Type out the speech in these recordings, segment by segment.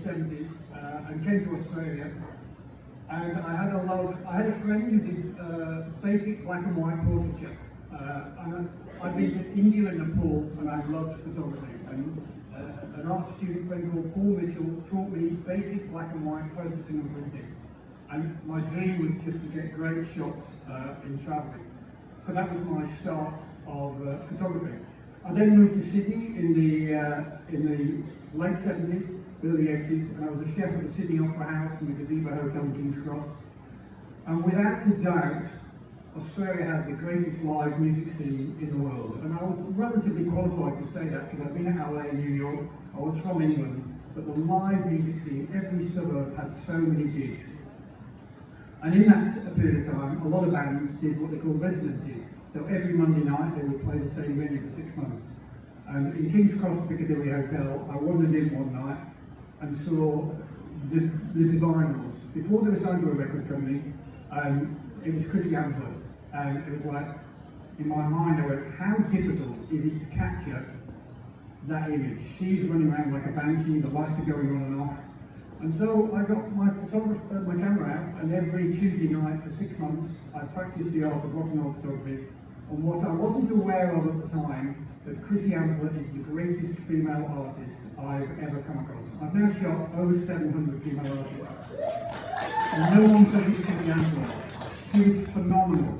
mid-70s and came to Australia. And I had a friend who did basic black and white portraiture. And I'd been to India and Nepal, and I loved photography. And an art student friend called Paul Mitchell taught me basic black and white processing and printing. And my dream was just to get great shots in travelling. So that was my start of photography. I then moved to Sydney in the late 70s, early 80s, and I was a chef at the Sydney Opera House and the Gazebo Hotel in King's Cross. And without a doubt, Australia had the greatest live music scene in the world. And I was relatively qualified to say that because I've been at LA and New York, I was from England, but the live music scene, every suburb had so many gigs. And in that period of time, a lot of bands did what they called residencies. So every Monday night they would play the same venue for 6 months. And in King's Cross Piccadilly Hotel, I wandered in one night and saw the Divinals. Before they were signed to a record company, it was Chrissy Amford. And it was like, in my mind, I went, how difficult is it to capture that image? She's running around like a banshee, the lights are going on and off. And so I got my camera out, and every Tuesday night for 6 months, I practiced the art of rock and roll photography. And what I wasn't aware of at the time, that Chrissy Amford is the greatest female artist I've ever come across. I've now shot over 700 female artists. And no one touches Chrissy Amford. She was phenomenal.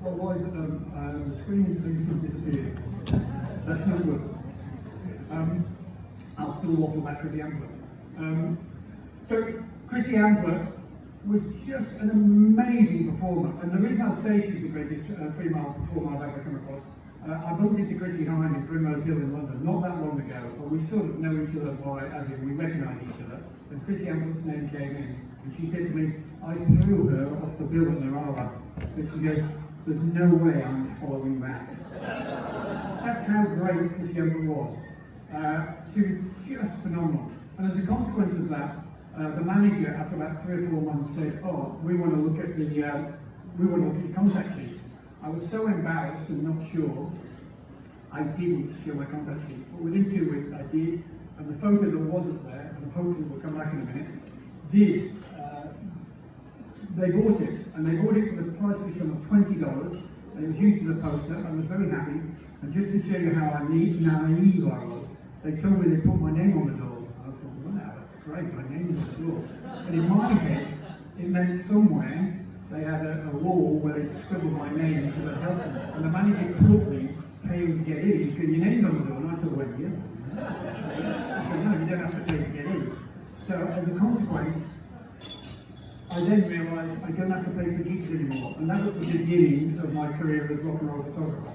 Otherwise, the screen seems to have disappeared. That's not good. I'll still waffle about Chrissy Amford. So Chrissy Amford was just an amazing performer, and the reason I say she's the greatest female performer I've ever come across, I bumped into Chrissy Hine in Primrose Hill in London not that long ago, but we sort of know each other by, as in we recognise each other, and Chrissy Amford's name came in, and she said to me, I threw her off the bill at Narara, because she goes, there's no way I'm following that. That's how great Chrissy Amford was. She was just phenomenal. And as a consequence of that, the manager, after about 3 or 4 months, said, "Oh, we want to look at your contact sheets." I was so embarrassed and not sure. I didn't show my contact sheets, but within 2 weeks I did, and the photo that wasn't there, and hopefully we'll come back in a minute, did. They bought it, and they bought it for the pricey sum of $20. And it was used as a poster. I was very happy, and just to show you how naive I was, they told me they put my name on the door. I thought, wow, that's great, my name is on the door. And in my head, it meant somewhere they had a wall where they'd scribbled my name because I'd helped them. And the manager caught me paying to get in. He said, your name's on the door. And I said, well, yeah. I said, no, you don't have to pay to get in. So as a consequence, I then realised I don't have to pay for gigs anymore. And that was the beginning of my career as rock and roll photographer.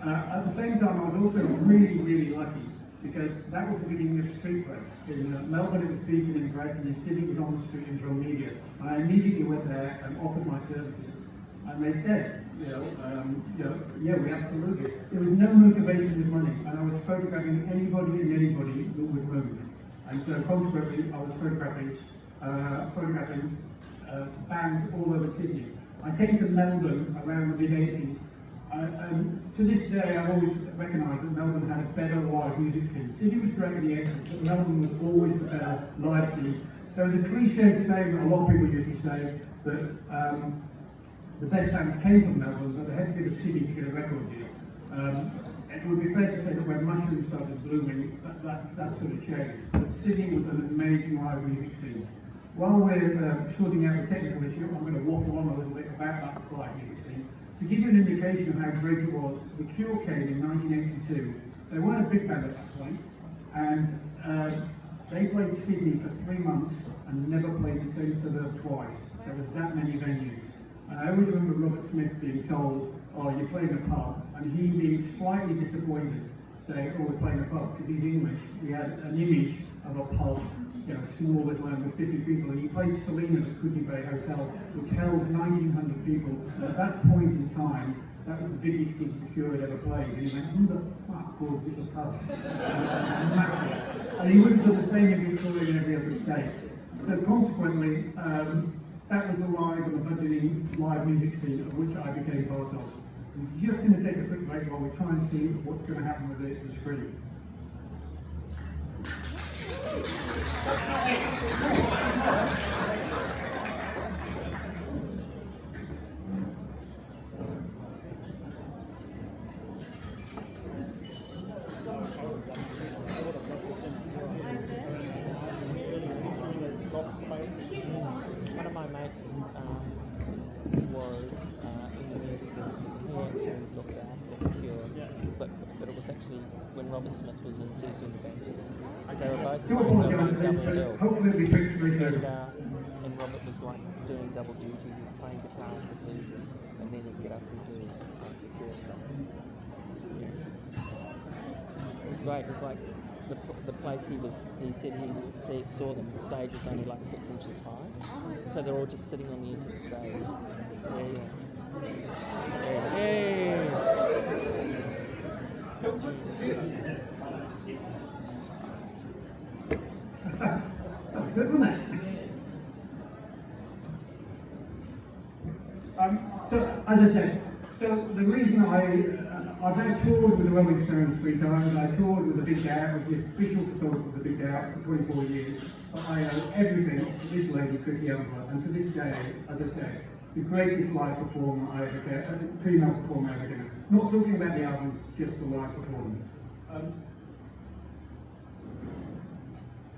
At the same time, I was also really, really lucky, because that was the beginning of street press. In Melbourne it was beaten in press, and in Sydney it was on the street in drum media. And I immediately went there and offered my services. And they said, yeah, we absolutely. There was no motivation with money, and I was photographing anybody and anybody that would move. And so consequently, I was photographing bands all over Sydney. I came to Melbourne around the mid-80s. And to this day, I've always recognised that Melbourne had a better live music scene. Sydney was great in the 80s, but Melbourne was always the better live scene. There was a cliched saying that a lot of people used to say that the best bands came from Melbourne, but they had to go to Sydney to get a record deal. It would be fair to say that when mushrooms started blooming, that sort of changed. But Sydney was an amazing live music scene. While we're sorting out the technical issue, I'm going to waffle on a little bit about that live music scene. To give you an indication of how great it was, The Cure came in 1982. They weren't a big band at that point, and they played Sydney for 3 months and never played the same suburb twice. There was that many venues. And I always remember Robert Smith being told, oh, you're playing a pub, and he being slightly disappointed, saying, oh, we're playing a pub, because he's English. He had an image of a pub, small little town with 50 people, and he played Selina's at Cookie Bay Hotel, which held 1,900 people. And at that point in time, that was the biggest gig The Cure had ever played. And he went, who the fuck calls this a pub? Massive. And he would have done the same in Victoria and every other state. So consequently, that was the live and the budgeting live music scene of which I became part of. I'm just going to take a quick break while we try and see what's going to happen with the screen. One of my mates was in the music business. He actually looked after Cure, but it was actually when Robert Smith was in Susan Benson. They were both doing double bill. Hopefully it'll be fixed very soon. And Robert was like doing double duty. He was playing guitar for Susan, and then he'd get up and do the Cure stuff. Yeah. It was great. It was like the place he said he saw them, the stage was only like 6 inches high. So they're all just sitting on the edge of the stage. Yeah. That was good, wasn't it? So, as I said, the reason I've now toured with the Rolling Stones 3 times. I toured with the Big Garrett, was the official photographer of the Big Garrett for 24 years. But I owe everything to this lady, Chrissy Amber, and to this day, as I said, the greatest live performer I ever get, female performer I ever get. Not talking about the albums, just the live performance.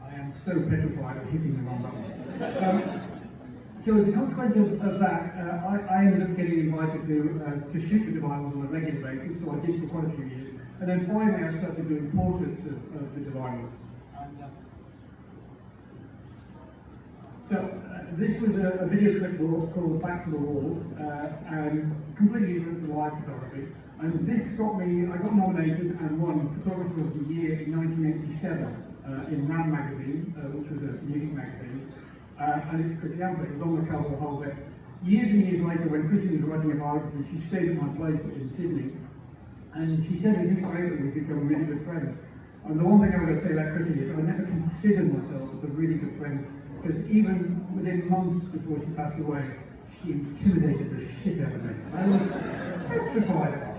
I am so petrified of hitting the wrong button. So as a consequence of that, I ended up getting invited to shoot with the Divinals on a regular basis, so I did for quite a few years. And then finally I started doing portraits of the Divinals. This was a video clip called Back to the Wall, and completely different to live photography. And this got me, I got nominated and won Photographer of the Year in 1987 in Ram magazine, which was a music magazine. And it's Chrissy Amber. It was on the cover the whole bit. Years and years later, when Chrissy was writing a biography, she stayed at my place in Sydney, and she said, "Isn't it great that we've become really good friends?" And the one thing I'm going to say about Chrissy is I never considered myself as a really good friend, because even within months before she passed away, she intimidated the shit out of me. I was petrified of her.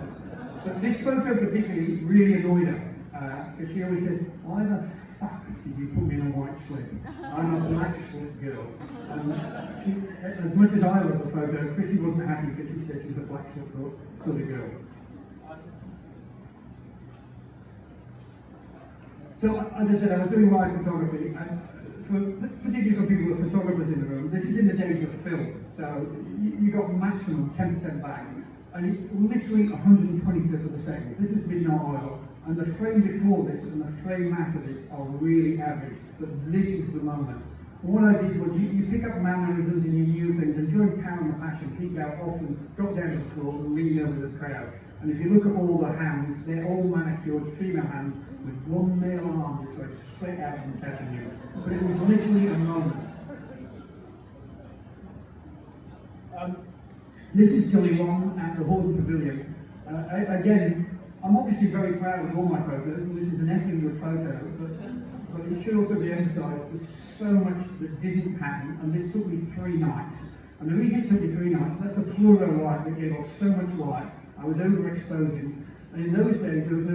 But this photo particularly really annoyed her, because she always said, "Why the fuck did you put me in a white slip? I'm a black slip girl." And as much as I love the photo, Chrissy wasn't happy because she said she was a black slip sort of girl. So, as I said, I was doing live photography, and particularly for people who are photographers in the room, this is in the days of film, so you got maximum 10% back, and it's literally 125th of a second. This is midnight oil. And the frame before this and the frame after this are really average, but this is the moment. And what I did was you pick up mannerisms and you knew things, and during Power and the Passion, Pete Bell often got down to the floor and leaned over the crowd. And if you look at all the hands, they're all manicured female hands with one male arm just going straight out and catching you. But it was literally a moment. This is Johnny Wong at the Hall Pavilion. Again, I'm obviously very proud of all my photos, and this is an effing good photo, but it should also be emphasised there's so much that didn't happen, and this took me 3 nights. And the reason it took me 3 nights, that's a fluoro light that gave off so much light, I was overexposing, and in those days there was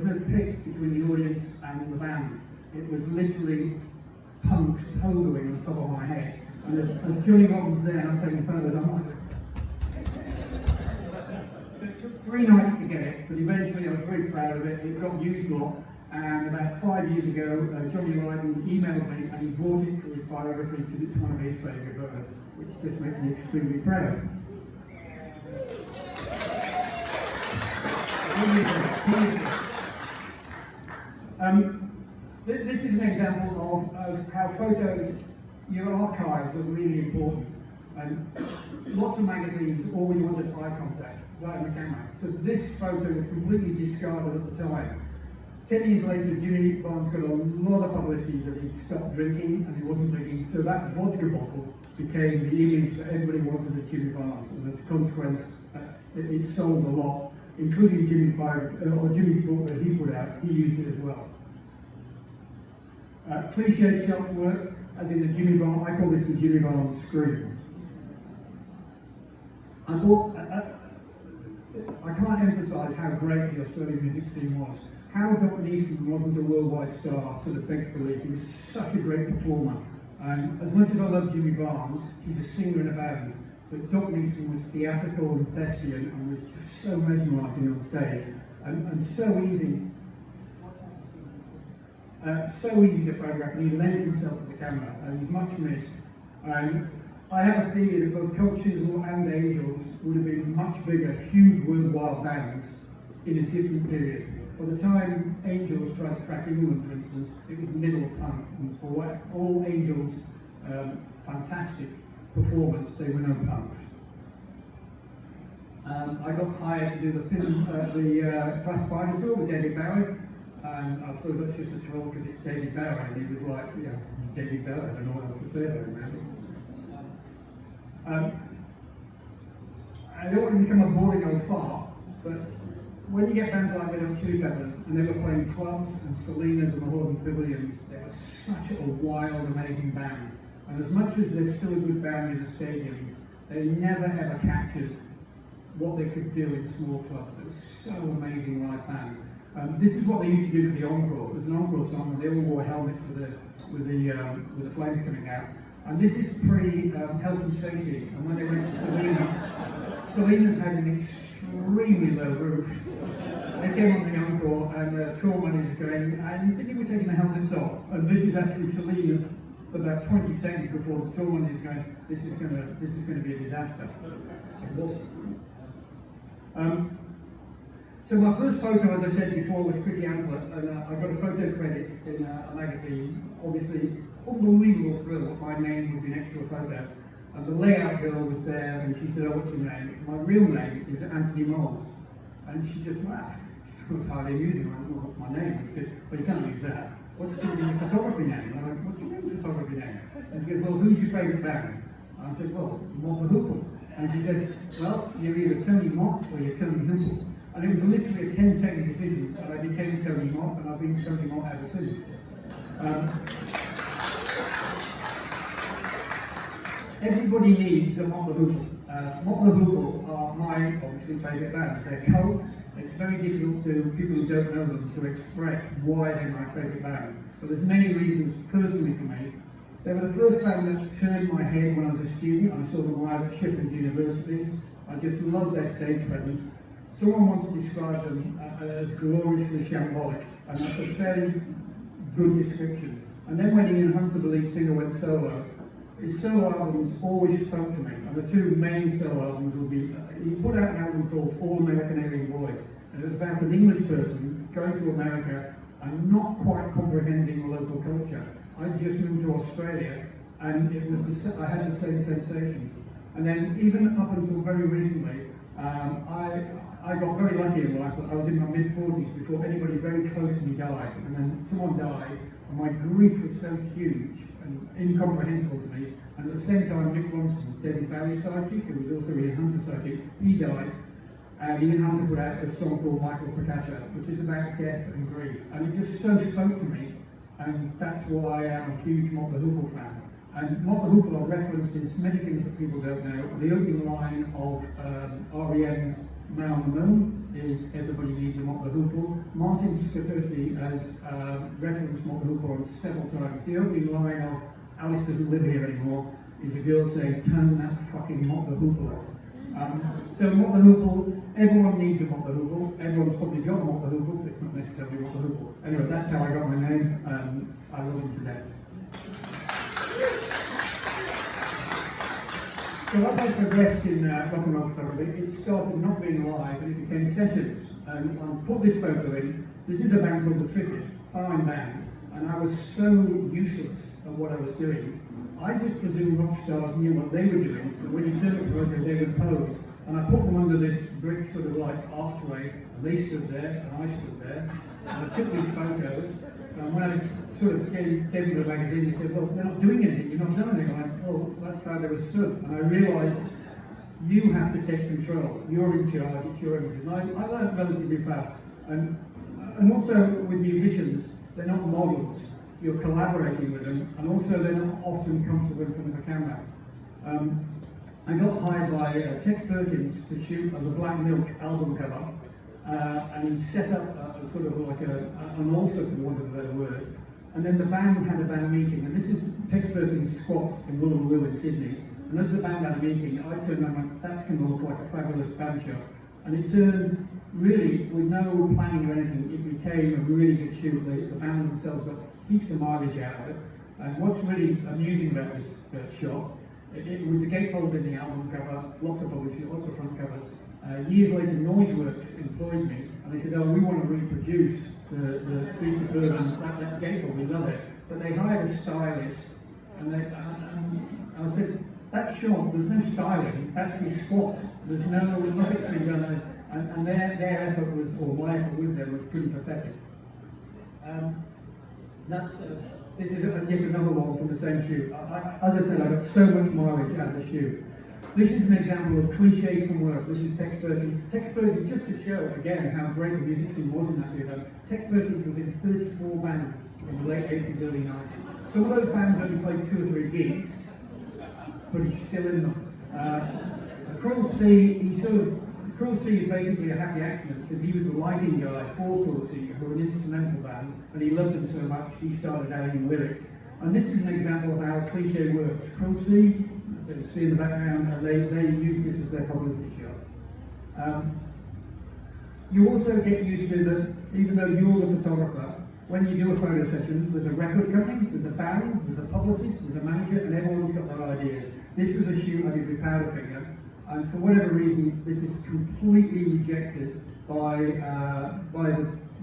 no pitch between the audience and the band. It was literally punks pogoing on top of my head. And as Johnny Robbins there, and I'm taking photos, I'm like, it took 3 nights to get it, but eventually I was very proud of it. It got used a lot, and about 5 years ago, Johnny Lydon emailed me and he bought it for his biography because it's one of his favourite photos, which just makes me extremely proud. This is an example of how photos, your archives are really important. And lots of magazines always wanted eye contact right in the camera. So this photo was completely discarded at the time. 10 years later, Jimmy Barnes got a lot of publicity that he'd stopped drinking and he wasn't drinking. So that vodka bottle became the image that everybody wanted of Jimmy Barnes. And as a consequence, it sold a lot, including Jimmy's book that he put out. He used it as well. Cliched shots work, as in the Jimmy Barnes, I call this the Jimmy Barnes scream. I can't emphasise how great the Australian music scene was. how Doc Neeson wasn't a worldwide star sort of begs belief. He was such a great performer. And as much as I love Jimmy Barnes, he's a singer in a band. But Doc Neeson was theatrical and thespian and was just so mesmerising on stage and so easy to photograph, and he lends himself to the camera, and he's much missed. I have a theory that both Cold Chisel and Angels would have been much bigger, huge worldwide bands in a different period. By the time Angels tried to crack England, for instance, it was middle punk, and for all Angels' fantastic performance, they were no punks. I got hired to do the Glass Spider tour with David Bowie, and I suppose that's just a troll because it's David Bowie, and he was like, yeah, he's David Bowie, I don't know what else to say about him, really. I don't want to become a boring old fart, but when you get bands like Red Hot Chili Peppers, and they were playing clubs and Salinas and the Horden Pavilions, they were such a wild, amazing band. And as much as they're still a good band in the stadiums, they never ever captured what they could do in small clubs. They were so amazing live band. This is what they used to do for the encore. There's an encore song, and they all wore helmets with the flames coming out. And this is pre-health and safety. And when they went to Salinas had an extremely low roof. They came on the encore, and the tour manager going, "I think we're taking the helmets off." And this is actually Salinas about 20 seconds before the tour manager is going, "This is going to be a disaster." It wasn't. So my first photo, as I said before, was Chrissy Ampler, and I got a photo credit in a magazine. Obviously, unbelievable thrill that my name would be next to a photo. And the layout girl was there, and she said, "Oh, what's your name?" My real name is Anthony Mott. And she just laughed. It was hardly amusing. I went, "Well, what's my name?" And she goes, "Well, you can't use that. What's going to be your photography name?" And I went, "What do you mean photography name?" And she goes, "Well, who's your favourite band?" And I said, "Well, Mott the Hoople." And she said, "Well, you're either Tony Mott or you're Tony Hoople." And it was literally a 10-second decision, and I became Tony Mott, and I've been Tony Mott ever since. Everybody needs a Mott the Hoople. Mott the Hoople are my, obviously, favourite band. They're cult. It's very difficult to people who don't know them to express why they're my favourite band. But there's many reasons personally for me. They were the first band that turned my head when I was a student. I saw them live at Sheffield University. I just loved their stage presence. Someone once described them as gloriously shambolic, and that's a fairly good description. And then when Ian Hunter, the lead singer, went solo, his solo albums always spoke to me. And the two main solo albums would be, he put out an album called All American Alien Boy, and it was about an English person going to America and not quite comprehending the local culture. I just moved to Australia, and it was I had the same sensation. And then even up until very recently, I got very lucky in life that I was in my mid-40s before anybody very close to me died. And then someone died, and my grief was so huge and incomprehensible to me. And at the same time, Mick, David Bowie's sidekick, who was also Ian Hunter's sidekick, he died. And Ian Hunter put out a song called Michael Picasso, which is about death and grief. And it just so spoke to me, and that's why I am a huge Mott the Hoople fan. And Mott the Hoople are referenced in many things that people don't know. The opening line of R.E.M's Man on the Moon is "Everybody needs a Mott the Hoople." Martin Scorsese has referenced Mott the Hoople on several times. The opening line of "Alice Doesn't Live Here Anymore" is a girl saying, "Turn that fucking Mott the Hoople off." So Mott the Hoople, everyone needs a Mott the Hoople. Everyone's probably got a Mott the Hoople, but it's not necessarily Mott the Hoople. Anyway, that's how I got my name. I love him to death. So as I progressed in rock and roll photography, it started not being live, and it became sessions. And I put this photo in. This is a band called The Triffids, fine band, and I was so useless at what I was doing. I just presumed rock stars knew what they were doing, so that when you turned the photo, they would pose. And I put them under this brick sort of like archway, and they stood there, and I stood there. And I took these photos, and when I sort of gave them to the magazine, they said, "Well, they're not doing anything, you're not doing anything." I went, "Oh, that's how they were stood." And I realised, you have to take control. You're in charge, it's your images. And I learned relatively fast. And also with musicians, they're not models. You're collaborating with them, and also they're not often comfortable in front of a camera. I got hired by Tex Perkins to shoot the Black Milk album cover, and he set up a sort of like an altar, for want of a better word. And then the band had a band meeting, and this is Tex Perkins' squat in Ballroom in Sydney. And as the band had a meeting, I turned around and went, that's going to look like a fabulous band shot. And it turned, really, with no planning or anything, it became a really good shoot. The band themselves got heaps of mileage out of it. And what's really amusing about this shot, it was the gatefold in the album cover, lots of publicity, lots of front covers. Years later, Noiseworks employed me, and they said, oh, we want to reproduce the piece of bourbon, that gatefold, we love it. But they hired a stylist, and I said, that shot, there's no styling, that's his squat. There's nothing's been done, and their effort was, or my effort with them was pretty pathetic. This is yet another one from the same shoot. As I said, I got so much mileage out of the shoot. This is an example of cliches can work. This is Tex Perkins. Tex Perkins, just to show again how great the music scene was in that period. Tex Perkins was in 34 bands in the late 80s, early 90s. Some of those bands only played 2 or 3 gigs, but he's still in them. Cruel Sea, Cruel Sea is basically a happy accident because he was the lighting guy for Cruel Sea, who were an instrumental band, and he loved them so much he started adding lyrics. And this is an example of how a cliche works. Cruel Sea, a bit of sea in the background, and they use this as their publicity shot. You also get used to that, even though you're the photographer, when you do a photo session, there's a record company, there's a band, there's a publicist, there's a manager, and everyone's got their ideas. This was a shoot I did with Powderfinger, and for whatever reason, this is completely rejected by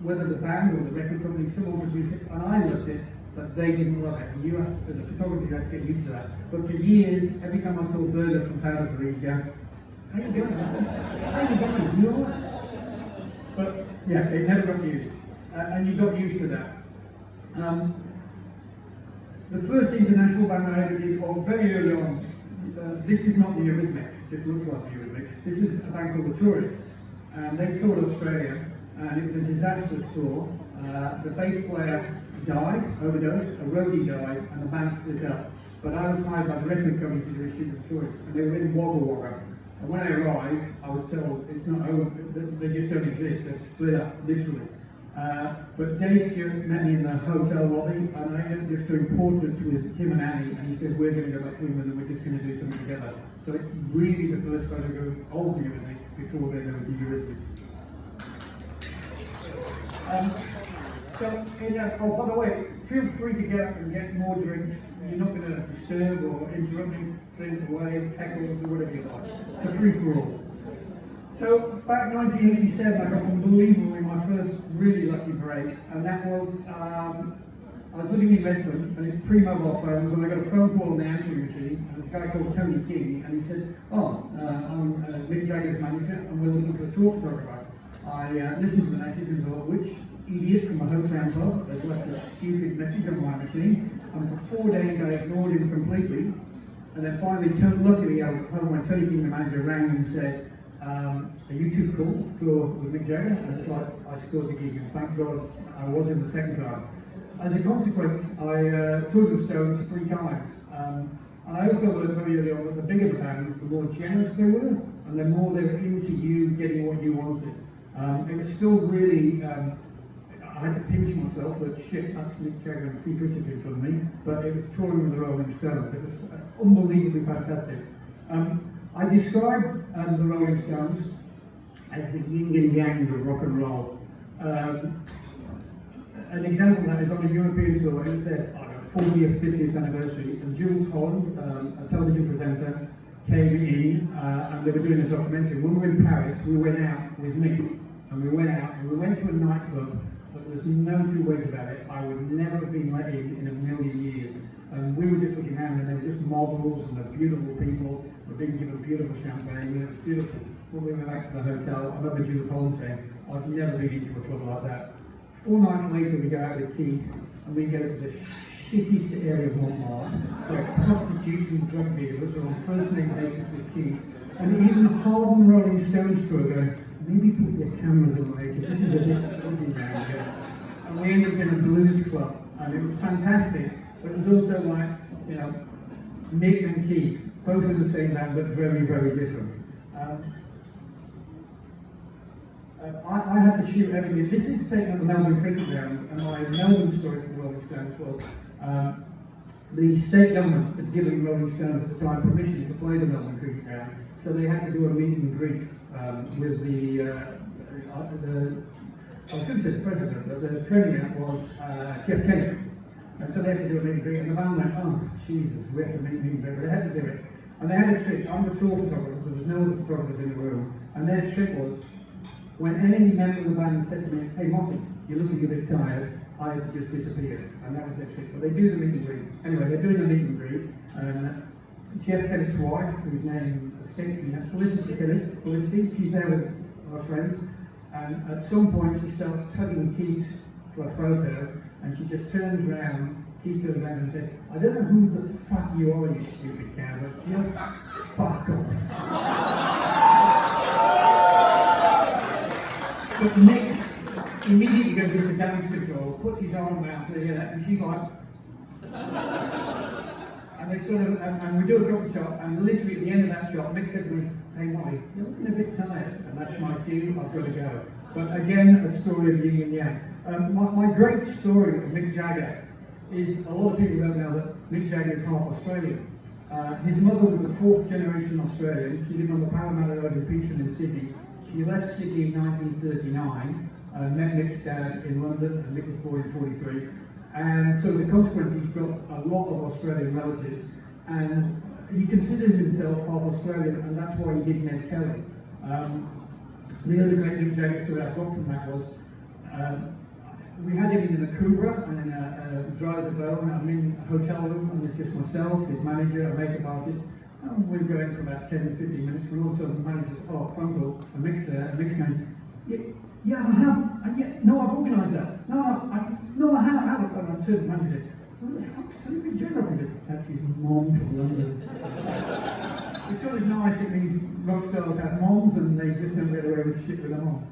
whether the band or the record company, someone produced it, and I loved it, but they didn't love it. And you have, as a photographer, you have to get used to that. But for years, every time I saw Bernard from Powderfinger, he'd go, how you doing? How you doing? You all right? But yeah, it never got used. And you got used to that. The first international band I ever did, or very early on, this is not the Eurythmics, just looks like the Eurythmics. This is a band called The Tourists, and they toured Australia, and it was a disastrous tour. The bass player died, overdosed, a roadie died, and the band split up. But I was hired by the record company to do a shoot with Tourists, and they were in Wagga Wagga. And when I arrived, I was told it's not over, they just don't exist, they've split up, literally. But Dave Stewart met me in the hotel lobby, and I ended up just doing portraits with him and Annie, and he said, we're going to go back to England and we're just going to do something together. So it's really the first photograph of the Eurythmics before they're going to be Eurythmics. Oh, by the way, feel free to get up and get more drinks. You're not going to disturb or interrupt me, drink away, heckle, do whatever you like. It's a free for all. So back in 1987, I got unbelievably my first really lucky break, and that was, I was living in Redford, and it's pre-mobile phones, and I got a phone call on the answering machine, and this guy called Tony King, and he said, I'm Mick Jagger's manager, and we're looking for a tour photographer. I listened to the message and thought, which idiot from a hometown pub has left a stupid message on my machine? And for 4 days I ignored him completely, and then finally, luckily I was at home when Tony King, the manager, rang and said, are you too cool to tour with Mick Jagger? And it's like, I scored the gig, and thank God I was in the second time. As a consequence, I toured the Stones 3 times. And I also learned very early on that the bigger the band, the more generous they were, and the more they were into you getting what you wanted. It was still really, I had to pinch myself that shit, that's Mick Jagger and Keith Richards in front of me, but it was touring with the Rolling Stones. It was unbelievably fantastic. I describe the Rolling Stones as the yin and yang of rock and roll. An example of that is on a European tour, it was their 40th, 50th anniversary, and Jules Holland, a television presenter, came in and they were doing a documentary. When we were in Paris, we went out with Mick, and we went to a nightclub, but there's no 2 ways about it. I would never have been let in a million years. And we were just looking around, and they were just models, and they're beautiful people. We're being given beautiful champagne, and it was beautiful. When we went back to the hotel, I remember Jules Holland saying, I've never been into a club like that. 4 nights later, we go out with Keith, and we go to the shittiest area of Montmartre, where prostitution and drug dealers are on first-name basis with Keith. And even Harden Rolling Stones crew going, maybe put your cameras away, because this is a bit dodgy down here. And we ended up in a blues club, and it was fantastic. But it was also like, Mick and Keith, both in the same band, but very, very different. I had to shoot everything. This is taken at the Melbourne Cricket Ground, and my Melbourne story for the Rolling Stones was the state government had given Rolling Stones at the time permission to play the Melbourne Cricket Ground, so they had to do a meet and greet with the I was going to say the president, but the premier was Jeff Kennedy. And so they had to do a meet and greet, and the band went, oh, Jesus, we have to meet and greet, but they had to do it. And they had a trick. I'm the tour photographer, so there's no other photographers in the room, and their trick was, when any member of the band said to me, hey, Motty, you're looking a bit tired, I had to just disappear, and that was their trick. But they do the meet and greet. Anyway, they're doing the meet and greet, and Jeff Kennett's wife, whose name escapes me, Felicity, she's there with her friends, and at some point she starts tugging Keith for a photo, and she just turns around, Keith turns around and says, I don't know who the fuck you are, you stupid cow, but just fuck off. But Mick immediately goes into damage control, puts his arm out there, and she's like, and they sort of, and we do a couple shot, and literally at the end of that shot, Mick said to me, hey Molly, you're looking a bit tired, and that's my cue, I've got to go. But again, a story of yin and yang. My great story of Mick Jagger is, a lot of people don't know that Mick Jagger is half Australian. His mother was a fourth generation Australian. She lived on the Parramatta Road in Petersham in Sydney. She left Sydney in 1939, met Mick's dad in London, and Mick was born in 43. And so as a consequence, he's got a lot of Australian relatives, and he considers himself half Australian, and that's why he did Ned Kelly. The other great Mick Jagger story I got from that was, we had him in a Cobra and in a dry as a bone, and I'm in a hotel room, and it's just myself, his manager, a makeup artist, and we're going for about 10-15 minutes, when all of a sudden the manager says, oh, phone call, and Mick's there, and Mick's going, yeah, I have, no, I've organised that, no, I haven't, and I turned to the manager and said, who the fuck's Tony Mott? He goes, that's his mom from London. It's always nice, it means rock stars have moms, and they just don't get away with shit with their mom.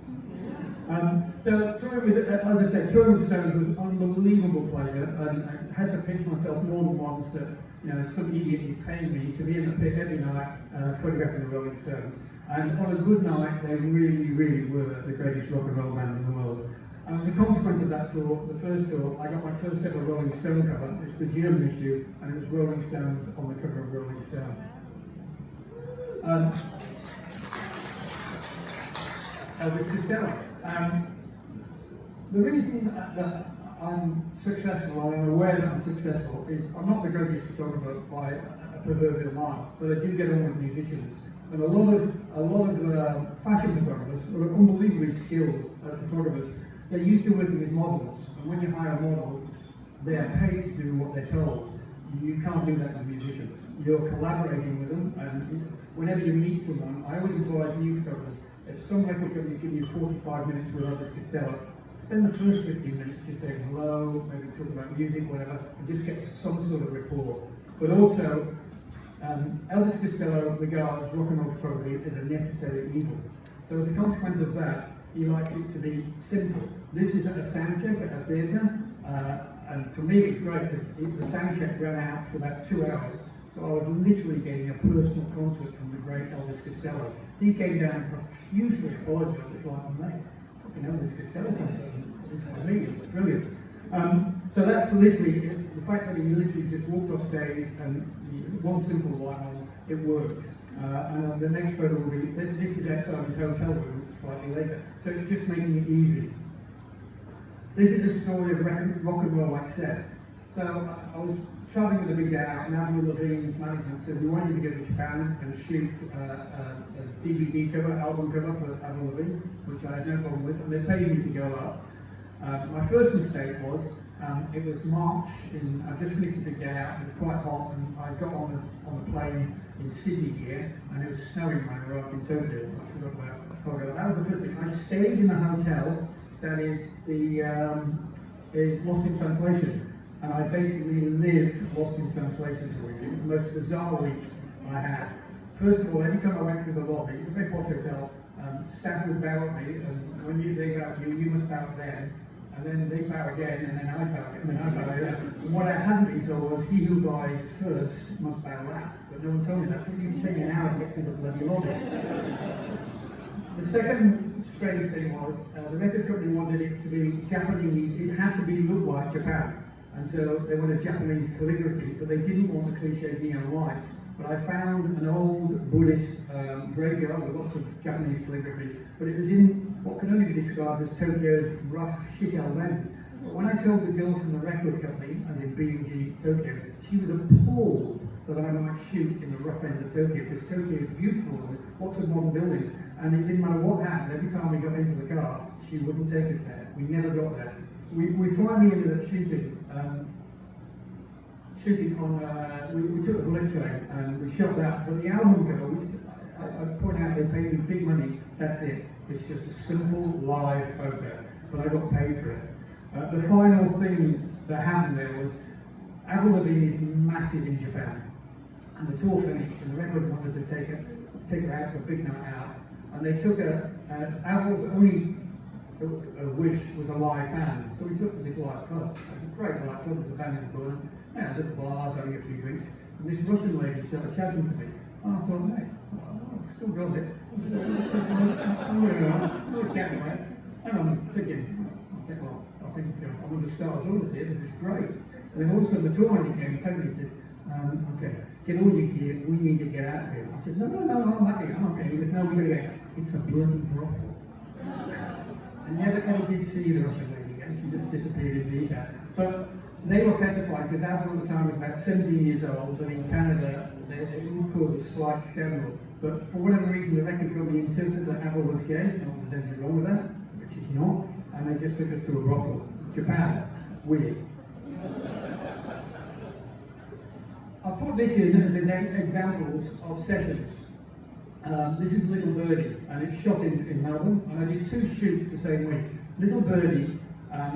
So touring with, as I said, touring with Stones was an unbelievable pleasure, and I had to pinch myself more than once that, some idiot is paying me to be in the pit every night photographing the Rolling Stones. And on a good night, they really, really were the greatest rock and roll band in the world. And as a consequence of that tour, the first tour, I got my first ever Rolling Stone cover. It's the German issue, and it was Rolling Stones on the cover of Rolling Stone. Elvis Costello. The reason that I'm successful, or I'm aware that I'm successful, is I'm not the greatest photographer by a proverbial mile, but I do get on with musicians. And a lot of fashion photographers are unbelievably skilled photographers. They're used to working with models, and when you hire a model, they're paid to do what they're told. You can't do that with musicians. You're collaborating with them, and whenever you meet someone, I always advise new photographers, if some record companies give you 45 minutes with Elvis Costello, spend the first 15 minutes just saying hello, maybe talk about music, whatever, and just get some sort of rapport. But also, Elvis Costello regards rock and roll photography as a necessary evil. So as a consequence of that, he likes it to be simple. This is at a sound check at a theatre, and for me it was great because the sound check ran out for about 2 hours. So I was literally getting a personal concert from the great Elvis Costello. He came down and profusely apologised. It's like, mate, fucking Elvis Costello concert. It's for me, it's brilliant. So that's literally, the fact that he literally just walked off stage and one simple line, it worked. And the next photo will be, this is outside his hotel room slightly later. So it's just making it easy. This is a story of rock and roll access. So I was traveling with a big day out, and Avril Lavigne's management said, we want you to go to Japan and shoot a DVD cover, album cover for Avril Lavigne, which I had no problem with, and they paid me to go up. My first mistake was, it was March, I just finished a big day out, it was quite hot, and I got on a plane in Sydney here, and it was snowing when I arrived in Tokyo. I forgot about that was the first thing. I stayed in a hotel that is Lost in Translation, and I basically lived Lost in Translation for a week. It was the most bizarre week I had. First of all, every time I went through the lobby, it was a very posh hotel, staff would bow at me, and when they bow at you, you must bow at them. And then they bow again, and then I bow again, and then I bow again. And what I hadn't been told was, he who buys first must bow last. But no one told me that, so it used to take me an hour to get through the bloody lobby. The second strange thing was, the record company wanted it to be Japanese, it had to be look like Japan. And so they wanted Japanese calligraphy, but they didn't want the cliche neon lights. But I found an old Buddhist graveyard with lots of Japanese calligraphy, but it was in what can only be described as Tokyo's rough shithole end. But when I told the girl from the record company, as in B&G Tokyo, she was appalled that I might shoot in the rough end of Tokyo, because Tokyo is beautiful with lots of modern buildings, and it didn't matter what happened, every time we got into the car, she wouldn't take us there. We never got there. We finally ended up shooting on, we took a bullet train and we shot that, but the album cover, I point out they paid me big money, that's it. It's just a simple live photo, but I got paid for it. The final thing that happened there was, Avril Lavigne is massive in Japan, and the tour finished, and the record wanted to take her out for a big night out, and they took her, Avril's only wish was a live band, so we took to this live club. It was a great live club, there's a band in the corner, I was at the bars having a few drinks, and this Russian lady started chatting to me, and I thought, mate, I've still got it, I'm going on, we're chatting, mate, and I'm thinking, I think I'm under stars orders here, this is great. And then all of a sudden the tour manager came and told me, he said, okay, get all your gear, we need to get out of here. I said, no, I'm happy, I'm okay. He goes, no, we're going to go. It's a bloody brothel. I never ever did see the Russian lady again, she just disappeared into the ether. But they were petrified, because Avril at the time was about 17 years old, and in Canada, it would cause a slight scandal. But for whatever reason, the record company interpreted that Avril was gay, and there's anything wrong with that, which is not, and they just took us to a brothel. Japan, weird. I put this in as examples of sessions. This is Little Birdie, and it's shot in Melbourne, and I did 2 shoots the same week. Little Birdie,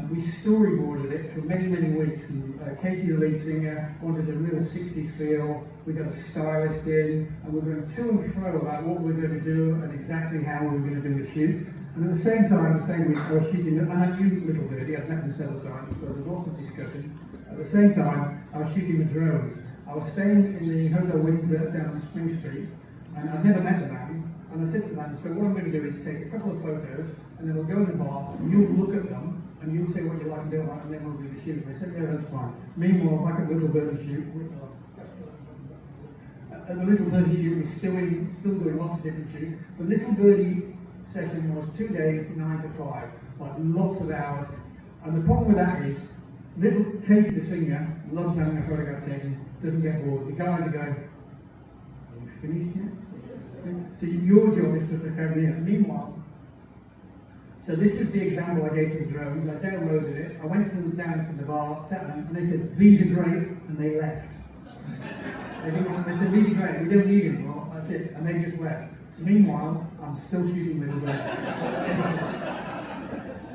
we storyboarded it for many, many weeks, and Katie, the lead singer, wanted a real 60s feel. We got a stylist in, and we were going to and fro about what we were going to do and exactly how we were going to do the shoot. And at the same time, the same week, I was shooting, and I knew Little Birdie, I'd met them several times, so there was lots of discussion. At the same time, I was shooting the drones. I was staying in the Hotel Windsor down on Spring Street, and I'd never met the band, and I said to them, so what I'm going to do is take a couple of photos, and then we'll go in the bar, you'll look at them, and you'll say what you like and don't like, and then we'll do the shoot. They said, yeah, that's fine. Meanwhile, back at Little Birdie shoot, at the Little Birdie shoot, we're still doing lots of different shoots. The Little Birdie session was 2 days, 9 to 5, like lots of hours. And the problem with that is, little Katie the singer loves having a photograph taken, doesn't get bored. The guys are going, are you finished yet? So your job is to carry it. Meanwhile, so this was the example I gave to the drones. I downloaded it, I went down to the bar, sat down, and they said, these are great, and they left. They said, these are great, we don't need it anymore, that's it, and they just left. Meanwhile, I'm still shooting Little Birdie.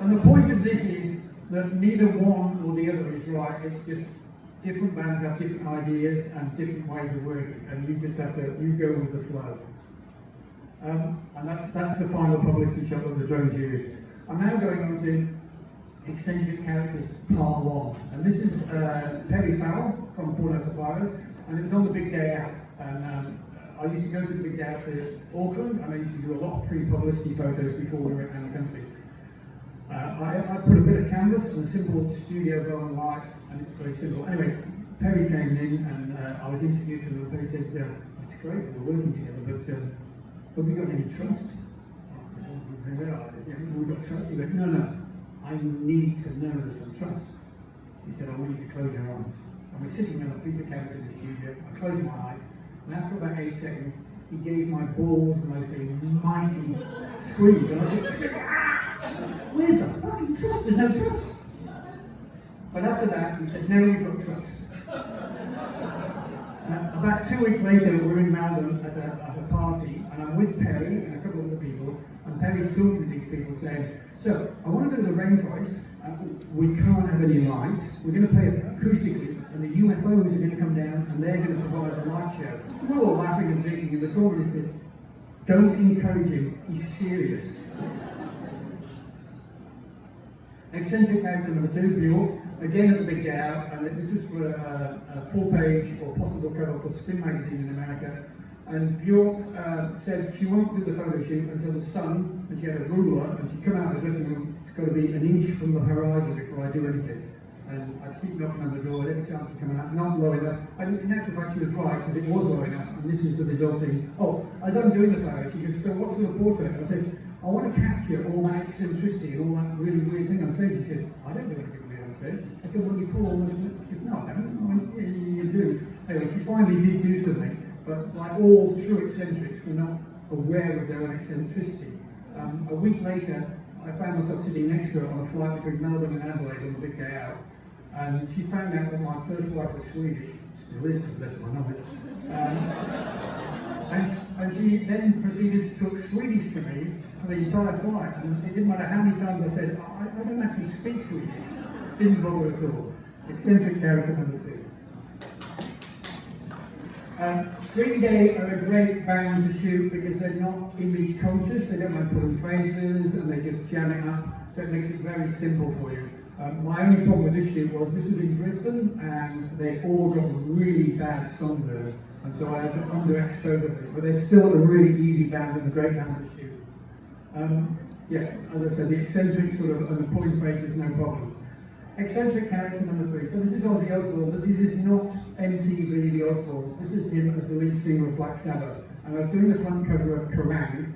And the point of this is that neither one or the other is right, it's just different bands have different ideas and different ways of working, and you just have to, you go with the flow. And that's the final publicity shot that the drones used. I'm now going on to Eccentric Characters Part 1. And this is Perry Farrell from Porno for Pyros, and it was on the big day out. And I used to go to the big day out to Auckland, and I used to do a lot of pre-publicity photos before we went around the country. I put a bit of canvas and a simple studio bow and lights, and it's very simple. Anyway, Perry came in, and I was introduced to him, and Perry said, it's great, we're working together, but have we got any trust? I said, we've got trust. He went, no, I need to know there's some trust. He said, I want you to close your eyes. And we're sitting on a piece of canvas in the studio, I closed my eyes, and after about 8 seconds, he gave my balls the most mighty squeeze, and I said, where's the fucking trust? There's no trust. But after that, he said, now we've got trust. About 2 weeks later, we're in Melbourne at a party, and I'm with Perry and a couple of other people, and Perry's talking to these people saying, so, I want to go to the rainforest, we can't have any lights, we're going to play acoustically, and the UFOs are going to come down, and they're going to provide a light show. We're all laughing and drinking, and the talker said, don't encourage him, he's serious. Eccentric Character number 2, Bjork, again at the big day out, and this is for a 4-page or possible cover for Spin magazine in America. And Bjork said she won't do the photo shoot until the sun, and she had a ruler, and she'd come out of the dressing room, it's got to be an inch from the horizon before I do anything. And I keep knocking on the door, every time she come out, not low enough. And in actual fact, she was right, because it was low enough, and this is the resulting. Oh, as I'm doing the photo, she goes, so what's the portrait? And I said, I want to capture all that eccentricity and all that really weird thing on stage. She said, I don't do anything weird on stage. I said, well, you pull all those. She goes, no, I don't. Yeah, you do. Anyway, she finally did do something, but like all true eccentrics, we're not aware of their own eccentricity. A week later, I found myself sitting next to her on a flight between Melbourne and Adelaide on the big day out, and she found out that my first wife was Swedish, still is to the best of my knowledge. And she then proceeded to talk Swedish to me for the entire flight, and it didn't matter how many times I said, I don't actually speak Swedish. Didn't bother at all. Eccentric character number 2. Green Day are a great band to shoot because they're not image conscious, they don't mind pulling faces, and they just jam it up, so it makes it very simple for you. My only problem with this shoot was this was in Brisbane, and they all got really bad sunburn, and so I had to underexpose it, but they're still a really easy band and a great band to shoot. Yeah, as I said, the eccentric sort of and the pulling faces, no problem. Eccentric character number 3. So this is Ozzy Osbourne, but this is not MTV The Osbournes. This is him as the lead singer of Black Sabbath. And I was doing the front cover of Kerrang!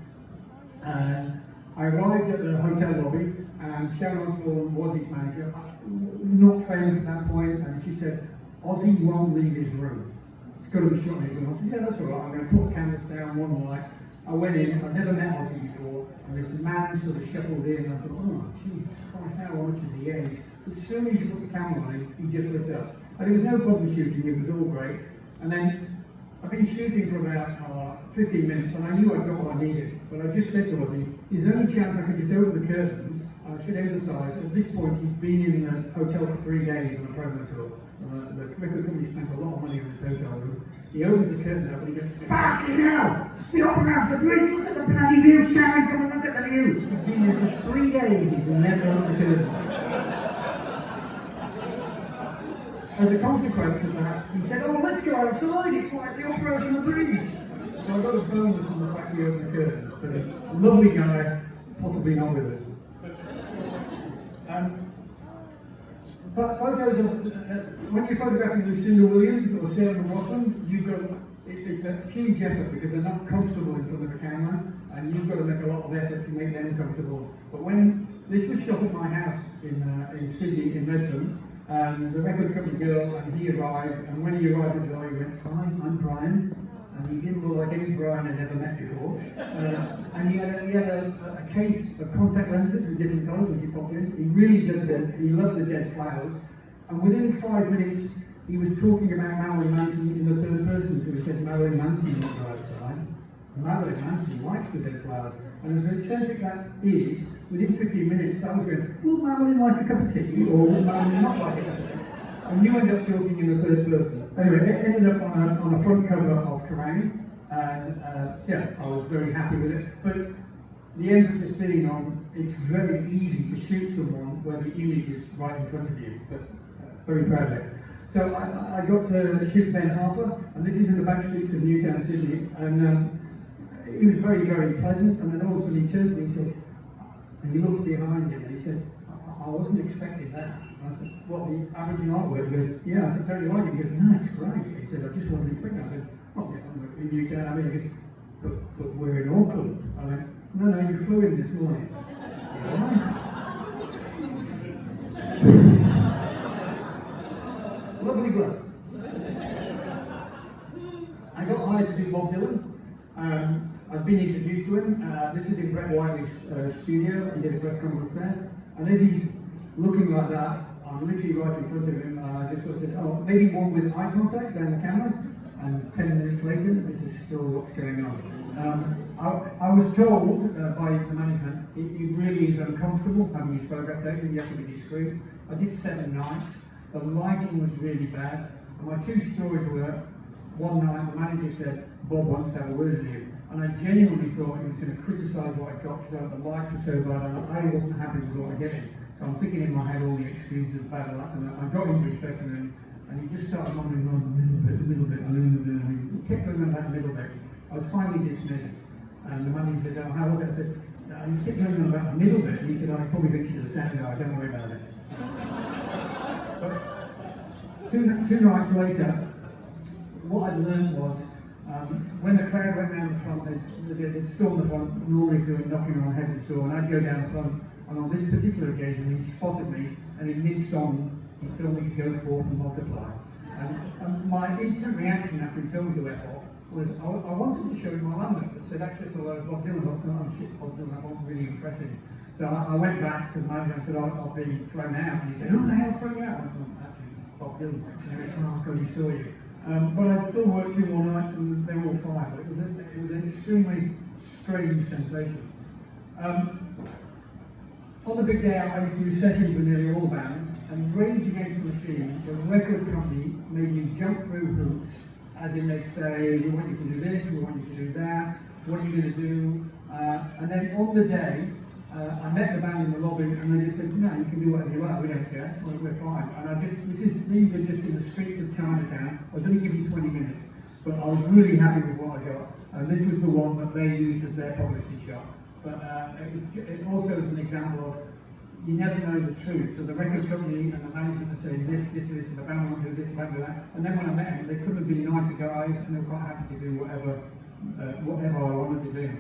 And I arrived at the hotel lobby, and Sharon Osbourne was his manager, not famous at that point, and she said, Ozzy won't leave his room. It's got to be shot in his room. I said, yeah, that's all right, I'm going to put the canvas down, one light. I went in, I'd never met Ozzy before, and this man sort of shuffled in, and I thought, oh, Jesus Christ, how much is he aged? As soon as you put the camera on him, he just lit up. And there was no problem shooting, it was all great. And then, I've been shooting for about 15 minutes, and I knew I'd got what I needed, but I just said to Ozzy, is there any chance I could just open the curtains? I should emphasise, at this point, he's been in the hotel for 3 days on a promo tour. The record company spent a lot of money on this hotel room. He opens the curtains up and he goes, fucking hell! The opera house, the bridge, look at the bloody view, Sharon, come and look at the view! He's been there for 3 days, he's never opened the curtains. As a consequence of that, he said, oh, let's go outside, it's like the opera house on the bridge. So I got a bonus on the fact he opened the curtains, but a lovely guy, possibly not with us. Photos of, when you're photographing Lucinda Williams or Sarah McLachlan, you've got, it's a huge effort because they're not comfortable in front of a camera, and you've got to make a lot of effort to make them comfortable. But when this was shot at my house in Sydney, in Redfern, and the record company girl, and he arrived, and when he arrived at the door, he went, hi, I'm Brian. And he didn't look like any Brian I'd ever met before. And he had a case of contact lenses with different colours, which he popped in. He really did them. He loved the dead flowers. And within 5 minutes, he was talking about Marilyn Manson in the third person. So he said, Marilyn Manson won't go outside. And Marilyn Manson likes the dead flowers. And as eccentric that is, within 15 minutes, I was going, will Marilyn like a cup of tea, or will Marilyn not like a cup of tea? And you end up talking in the third person. Anyway, it ended up on a front cover of Kerrang! And yeah, I was very happy with it. But the emphasis being on, it's very easy to shoot someone where the image is right in front of you. But very proud of it. So I got to shoot Ben Harper, and this is in the back streets of Newtown, Sydney. And he was very, very pleasant. And then all of a sudden he turned to me and said, and he looked behind him and he said, I wasn't expecting that. And I said, what, the average artwork? He goes, yeah. I said, don't you like it? He goes, no, it's great. He said, I just wasn't expecting it. I said, oh, yeah, I'm in Newtown. I mean, he goes, but we're in Auckland. I went, no, you flew in this morning. Lovely glove. I got hired to do Bob Dylan. I've been introduced to him. This is in Brett Whiteley's studio. He did a press conference there. And as he's looking like that, I'm literally right in front of him, and I just sort of said, oh, maybe one with eye contact down the camera. And 10 minutes later, this is still what's going on. I was told by the management, it really is uncomfortable having his photograph taken. You have to be discreet. I did 7 nights. The lighting was really bad. And my 2 stories were, one night the manager said, Bob wants to have a word with you. And I genuinely thought he was going to criticise what I got because the lights were so bad and I wasn't happy with what I get in. So I'm thinking in my head all the excuses, bad lights, and I got into his dressing room and he just started wandering on a little bit, and he kept going on that a little bit. I was finally dismissed, and the manager said, "Oh, how was it?" I said, "I just kept going on about the middle bit," and he said, "I probably think she's a sound guy, don't worry about it." But two nights later, what I'd learned was, when the crowd went down the front, they'd storm the front, normally through knocking on heaven's door, and I'd go down the front, and on this particular occasion, he spotted me, and in mid-song, he told me to go forth and multiply. And my instant reaction after he told me to F off was, I wanted to show him my landmark that said access all over Bob Dylan. I thought, oh shit, Bob Dylan, that wasn't really impressive. So I went back to the manager and said, I've been thrown out. And he said, who the hell's thrown you out? I went, actually, Bob Dylan. And he went, oh God, he saw you. But I still worked 2 more nights and they were all fine. But it was an extremely strange sensation. On the big day out, I used to do sessions with nearly all the bands, and Rage Against the Machine, the record company, made me jump through hoops, as in they'd say, we want you to do this, we want you to do that, what are you going to do? And then on the day, I met the band in the lobby, and they just said, no, you can do whatever you like, we don't care, we're fine. And these are just in the streets of Chinatown. I was only giving 20 minutes, but I was really happy with what I got. And this was the one that they used as their publicity shot. But it also is an example of, you never know the truth. So the record company and the management are saying this, and the band won't do this, the band will do that. And then when I met them, they couldn't have been nicer guys, and they were quite happy to do whatever I wanted to do.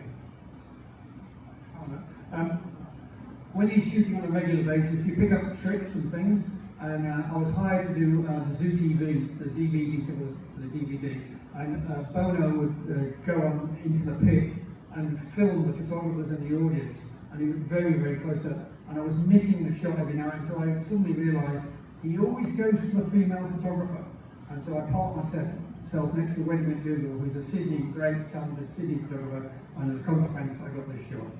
When you're shooting on a regular basis, you pick up tricks and things. And I was hired to do the Zoo TV, the DVD cover for the DVD. And Bono would go on into the pit and film the photographers and the audience, and he was very, very close up. And I was missing the shot every now until I suddenly realised he always goes for the female photographer. And so I parked myself next to Wendy McDougall, who's a great, talented Sydney photographer, and as a consequence, I got this shot.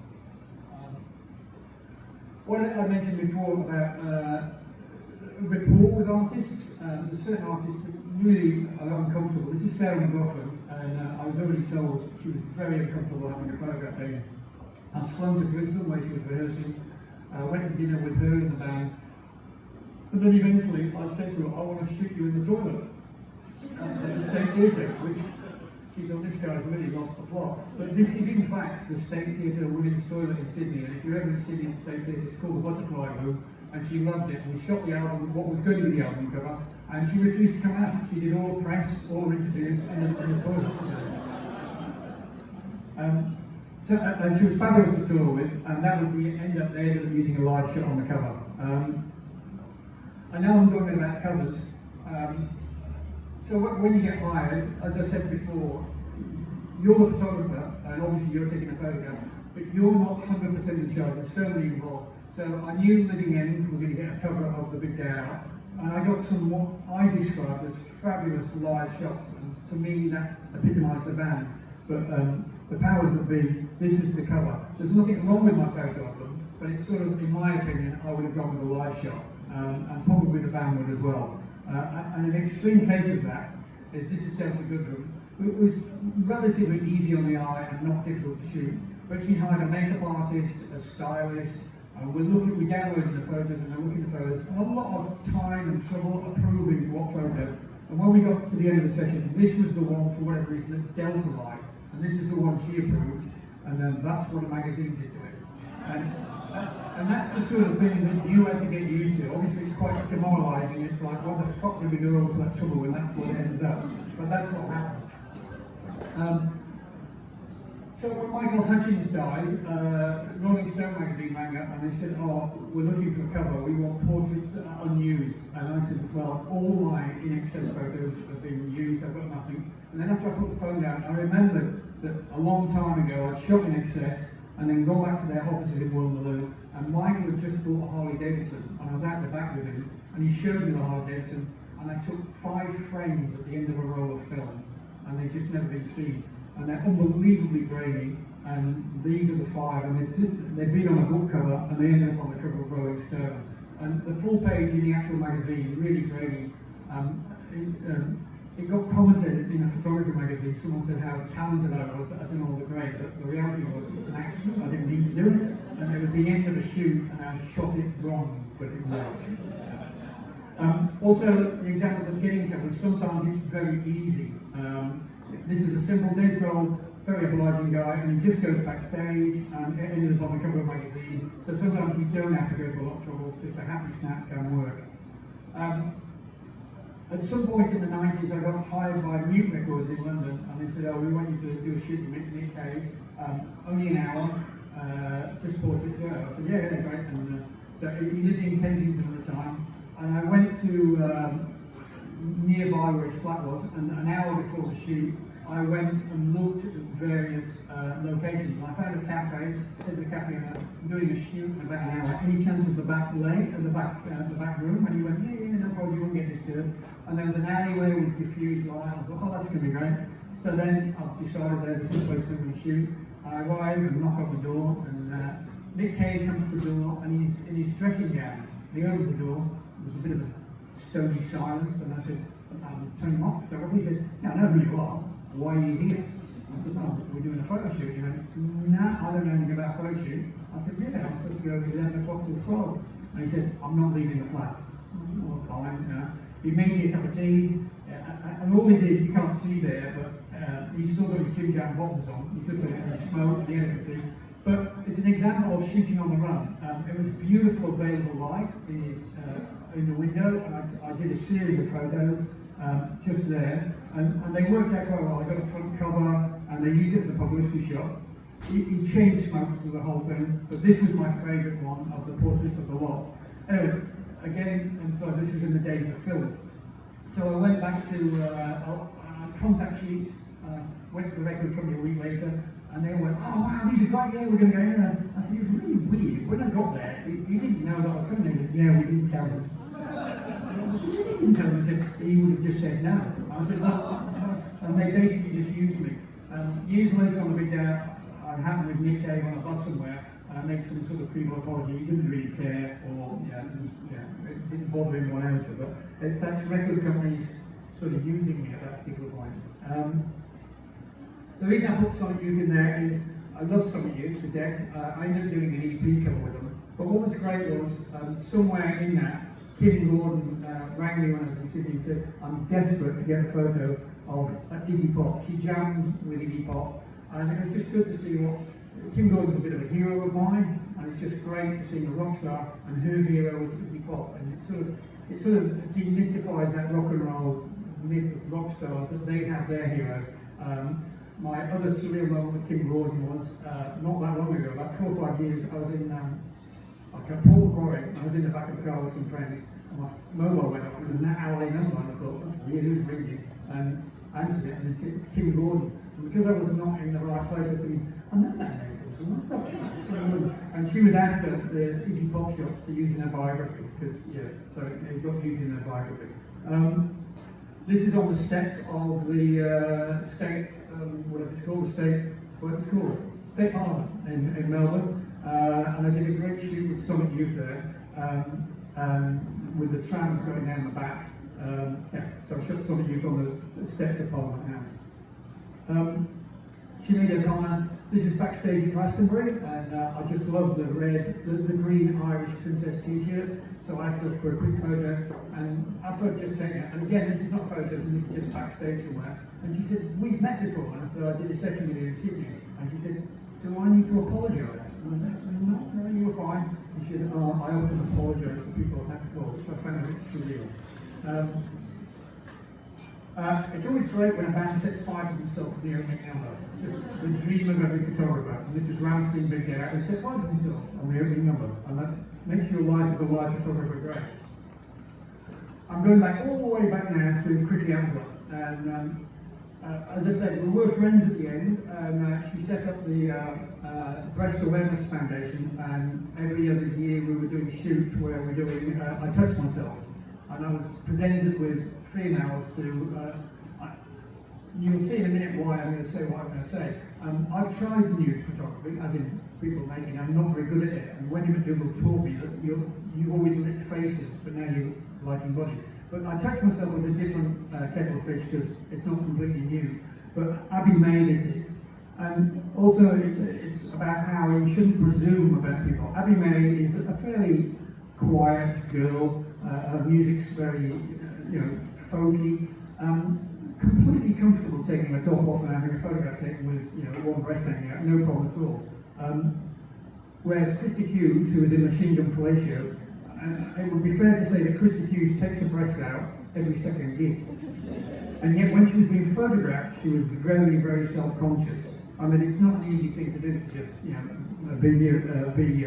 What I mentioned before about rapport with artists, there's certain artists that really are uncomfortable. This is Sarah McLaughlin, and I was already told she was very uncomfortable having a photograph taken. I was flown to Brisbane where she was rehearsing. I went to dinner with her and the band, and then eventually I said to her, I want to shoot you in the toilet at the State Theatre, which she's on, this guy's really lost the plot. But this is in fact the State Theatre women's toilet in Sydney, and if you're ever in Sydney at the State Theatre, it's called the Butterfly Room, and she loved it. We shot the album, what was going to be the album cover, and she refused to come out. She did all the press, all the interviews in the toilet. And she was fabulous to tour with, and that was they ended up using a live shot on the cover. And now I'm talking about covers. So when you get hired, as I said before, you're the photographer, and obviously you're taking a photograph, but you're not 100% in charge, you're certainly involved. So I knew Living End were going to get a cover of The Big Day Out, and I got some what I described as fabulous live shots, and to me that epitomised the band. But the powers that be, this is the cover. There's nothing wrong with my photo of them, but it's sort of, in my opinion, I would have gone with a live shot, and probably the band would as well. And an extreme case of that is, this is Delta Goodrum. It was relatively easy on the eye and not difficult to shoot, but she hired a makeup artist, a stylist. We downloaded the photos and we're looking at the photos, and a lot of time and trouble approving what photo. And when we got to the end of the session, this was the one, for whatever reason, that Delta liked, and this is the one she approved, and then that's what a magazine did to it. And that's the sort of thing that you had to get used to. Obviously it's quite demoralising, it's like, what the fuck did we go all to that trouble when that's what it ends up? But that's what happened. So when Michael Hutchins died, Rolling Stone magazine rang up and they said, oh, we're looking for a cover, we want portraits that are unused. And I said, well, all my in-excess photos have been used, I've got nothing. And then after I put the phone down, I remembered that a long time ago I shot in excess and then gone back to their offices in Wollongong, and Michael had just bought a Harley Davidson, and I was out the back with him, and he showed me the Harley Davidson, and I took 5 frames at the end of a roll of film, and they'd just never been seen. And they're unbelievably grainy, and these are the 5, and they'd been on a book cover, and they ended up on the cover of Rolling Stone. And the full page in the actual magazine, really grainy. It got commented in a photography magazine, someone said how talented I was, that I'd done all the great, but the reality was it was an accident, I didn't need to do it, and it was the end of a shoot, and I shot it wrong, but it worked. Also, the examples of getting covers, sometimes it's very easy. This is a simple Dave Grohl very obliging guy, and he just goes backstage and ended up on the cover of a magazine. So sometimes you don't have to go to a lot of trouble, just a happy snap can work. At some point in the 90s, I got hired by Mick Records in London, and they said, "Oh, we want you to do a shoot with Mick Cave, only an hour, just portraits." I said, "Yeah, great." And so he lived in Kensington at the time, and I went to nearby where his flat was, and an hour before the shoot, I went and looked at various locations, and I found a cafe. I said to the cafe owner, "I'm doing a shoot in about an hour. Any chance of the back the back room?" And he went, "Yeah, no problem. You won't get disturbed." And there was an alleyway with diffused light. I thought, "Oh, that's going to be great." So then I've decided that this is a place I'm going to shoot. I arrive and knock on the door, and Mick Cave comes to the door, and he's in his dressing gown. And he opens the door. There's a bit of a stony silence, and I said, "Tony Mott, photography." He said, "Yeah, I know who you are. Why are you here?" I said, "Oh, we're doing a photo shoot." He went, "Nah, I don't know anything about photo shoot." I said, "Yeah, I'm supposed to go 11 o'clock till 12. And he said, "I'm not leaving the flat." I said, "Oh, fine." He made me a cup of tea, and all he did, you can't see there, but he's still got his gym jam bottoms on. He just smoked at the end of the tea. But it's an example of shooting on the run. It was beautiful available light in the window, and I did a series of photos just there, and they worked out quite well. I got a front cover, and they used it as a publicity shot. He changed smokes for the whole thing, but this was my favourite one of the portraits of the lot. Anyway, again, and so this is in the days of film. So I went back to contact sheets, went to the record company a week later, and they went, "Oh wow, these are great, yeah, we're going to go in there." I said, "It was really weird. When I got there, he didn't know that I was coming there." He said, "Yeah, we didn't tell him." He didn't tell him. He said, "He would have just said no." I said, "No." And they basically just used me. Years later on the big day, I happened with Mick Cave on a bus somewhere, and I made some sort of feeble apology. He didn't really care, or it didn't bother him one editor, but that's record companies sort of using me at that particular point. The reason I put Sonic Youth in there is I love Sonic Youth to death. I ended up doing an EP cover with them. But what was great was somewhere in that, Kim Gordon rang me when I was in Sydney and said, "I'm desperate to get a photo of Iggy Pop." She jammed with Iggy Pop, and it was just good to see what Kim Gordon's a bit of a hero of mine, and it's just great to see a rock star and her hero is Iggy Pop, and it sort of demystifies that rock and roll myth of rock stars that they have their heroes. My other surreal moment with Kim Gordon was not that long ago, about 4 or 5 years. I was in Port Macquarie. I was in the back of the car with some friends, and my mobile went off. It was an LA number, and I thought, "That's weird, who's ringing?" And I answered it, and it's Kim Gordon. And because I was not in the right place, I was thinking, "I know that name from somewhere. What the fuck?" And she was after the Iggy Pop shots to use in her biography, because so it got used in her biography. This is on the steps of the state, whatever it's called, State Parliament in Melbourne. And I did a great shoot with Sonic Youth there, with the trams going down the back. So I shot Sonic Youth on the steps of Parliament House. Sinead O'Connor, this is backstage at Glastonbury, and I just love the green Irish princess t-shirt, so I asked her for a quick photo, and after I'd just taken it, and again, this is not photos, this is just backstage somewhere, and she said, "We've met before," and I said, "I did a session with you in Sydney," and she said, "So I need to apologise?" And I said, "No, you were fine." And she said, "Oh, I often apologise to people I've met before," which I found a bit surreal. It's always great when a band sets fire to themselves for the opening number. It's just the dream of every photographer. And this is Ramstein Big Garrett. They set fire to themselves on the opening number, and that makes your life as a live photographer great. I'm going back all the way back now to Chrissy Ambler, and as I said, we were friends at the end, and she set up the Breast Awareness Foundation, and every other year we were doing shoots where we're doing I Touch Myself, and I was presented with females to, you'll see in a minute why I'm going to say what I'm going to say. I've tried nude photography, as in people making, I'm not very good at it, and Wendy McDougall taught me that you've always lit faces, but now you're lighting bodies. But I Touch Myself was a different kettle of fish because it's not completely new. But Abby May this is. And also it's about how you shouldn't presume about people. Abby May is a fairly quiet girl. Her music's very, folky. Completely comfortable taking taking my top off and having a photograph taken with, one breast hanging out, no problem at all. Whereas Christy Hughes, who was in Machine Gun Fellatio, it would be fair to say that Christy Hughes takes her breasts out every second gig. And yet when she was being photographed, she was very, very self-conscious. I mean, it's not an easy thing to do to just, be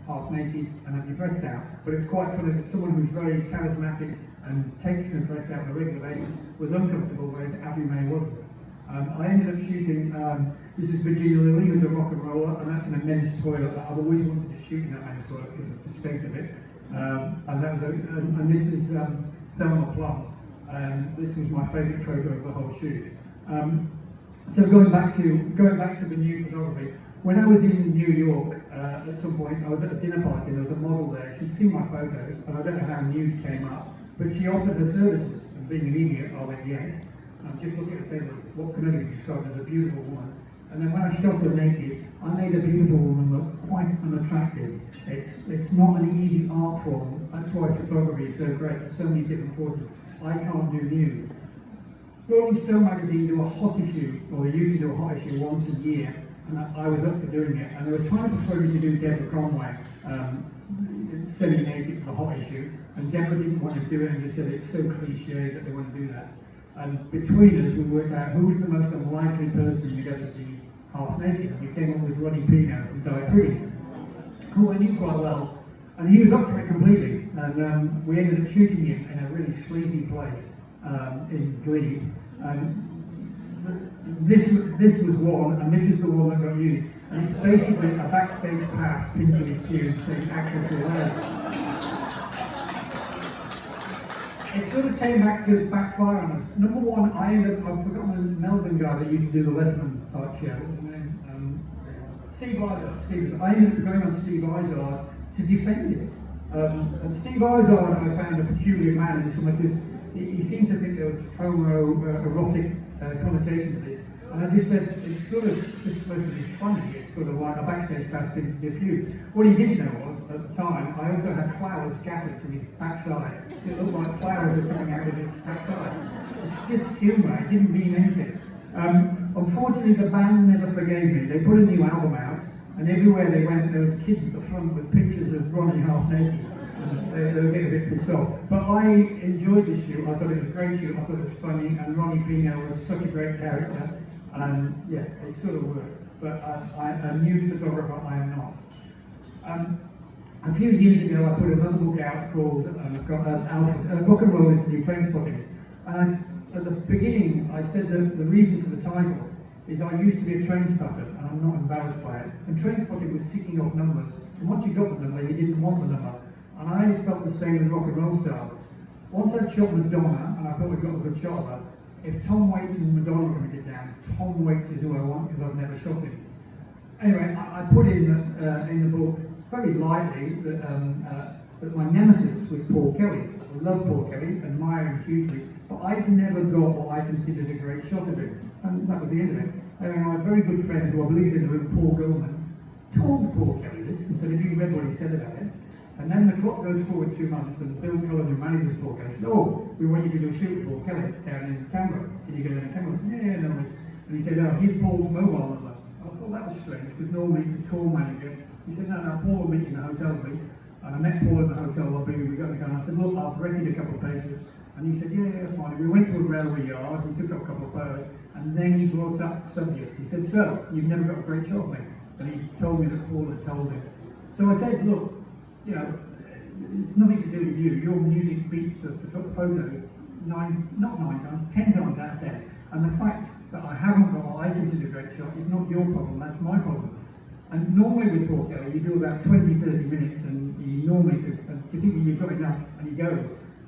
half naked and have your breasts out. But it's quite funny that someone who's very charismatic and takes her breasts out on a regular basis was uncomfortable, whereas Abby May wasn't. I ended up shooting, this is Virginia Lilly, who's a rock and roller, and that's an immense toilet that I've always wanted to shoot in that men's toilet because of the state of it. And this is Thelma Plum. This was my favourite photo of the whole shoot. So going back to the nude photography, when I was in New York, at some point I was at a dinner party and there was a model there. She'd seen my photos, and I don't know how nude came up, but she offered her services, and being an idiot, I went yes. And I'm just looking at the table, what can only be described as a beautiful woman. And then when I shot her naked, I made a beautiful woman look quite unattractive. It's not an easy art form. That's why photography is so great. There's so many different forces. I can't do nude. Rolling Stone magazine do a hot issue, or they used to do a hot issue once a year, and I was up for doing it. And they were trying to persuade me to do Deborah Conway, semi-naked for the hot issue, and Deborah didn't want to do it and just said it's so cliche that they want to do that. And between us, we worked out who's the most unlikely person you'd ever see half naked. And we came up with Ronnie Pino from Die Pretty, who I knew quite well, and he was up for it completely. And we ended up shooting him in a really sleazy place in Glebe. And this was one, and this is the one that got used. And it's basically a backstage pass pinned to his pubes saying access allowed. It sort of came back to backfire on us. Number one, I've forgotten the Melbourne guy that used to do the Letterman type show. What was his name? Steve Izard. I ended up going on Steve Izard to defend it. And Steve Izard, I found a peculiar man in so much as he seemed to think there was homoerotic connotation to this. And I just said, it's sort of just supposed to be funny. It's sort of like a backstage pass into the pubes. What he didn't know was, at the time, I also had flowers gathered to his backside. So it looked like flowers were coming out of his backside. It's just humour, it didn't mean anything. Unfortunately, the band never forgave me. They put a new album out, and everywhere they went, there was kids at the front with pictures of Ronnie half naked. They were getting a bit pissed off. But I enjoyed this shoot. I thought it was a great shoot. I thought it was funny, and Ronnie Pino was such a great character. And yeah, it sort of worked. But a nude photographer, I am not. A few years ago, I put another book out called I've got Rock and Roll is the Trainspotting. And at the beginning, I said that the reason for the title is I used to be a train spotter, and I'm not embarrassed by it. And train spotting was ticking off numbers. And once you got the number, you didn't want the number. And I felt the same with rock and roll stars. Once I'd shot Madonna, and I thought we got a good shot of her, if Tom Waits and Madonna were coming to town, Tom Waits is who I want because I've never shot him. Anyway, I put in the book very lightly that my nemesis was Paul Kelly. I love Paul Kelly, admire him hugely, but I'd never got what I considered a great shot of him, and that was the end of it. Anyway, my very good friend, who I believe is in the room, Paul Gilman, told Paul Kelly this and said, have you read what he said about it? And then the clock goes forward 2 months, and Bill Cullen, who manages Paul Kelly, said, oh, we want you to do a shoot with Paul Kelly down in Canberra. Can you go down in Canberra? I said, yeah, no worries. And he said, oh, here's Paul's mobile number. And I thought that was strange, because normally it's a tour manager. He said, no, Paul will meet you in the hotel lobby. And I met Paul in the hotel lobby, we got in the car, and I said, look, I've rented a couple of pages. And he said, yeah, fine. We went to a railway yard, we took up a couple of photos, and then he brought up the subject. He said, so, you've never got a great shot of me? And he told me that Paul had told him. So I said, look, you know, it's nothing to do with you. Your music beats the photo 10 times out of 10. And the fact that I haven't got what I consider a great shot is not your problem, that's my problem. And normally with Paul Kelly, you do about 20, 30 minutes, and he normally says, do you think you've got enough? And he goes.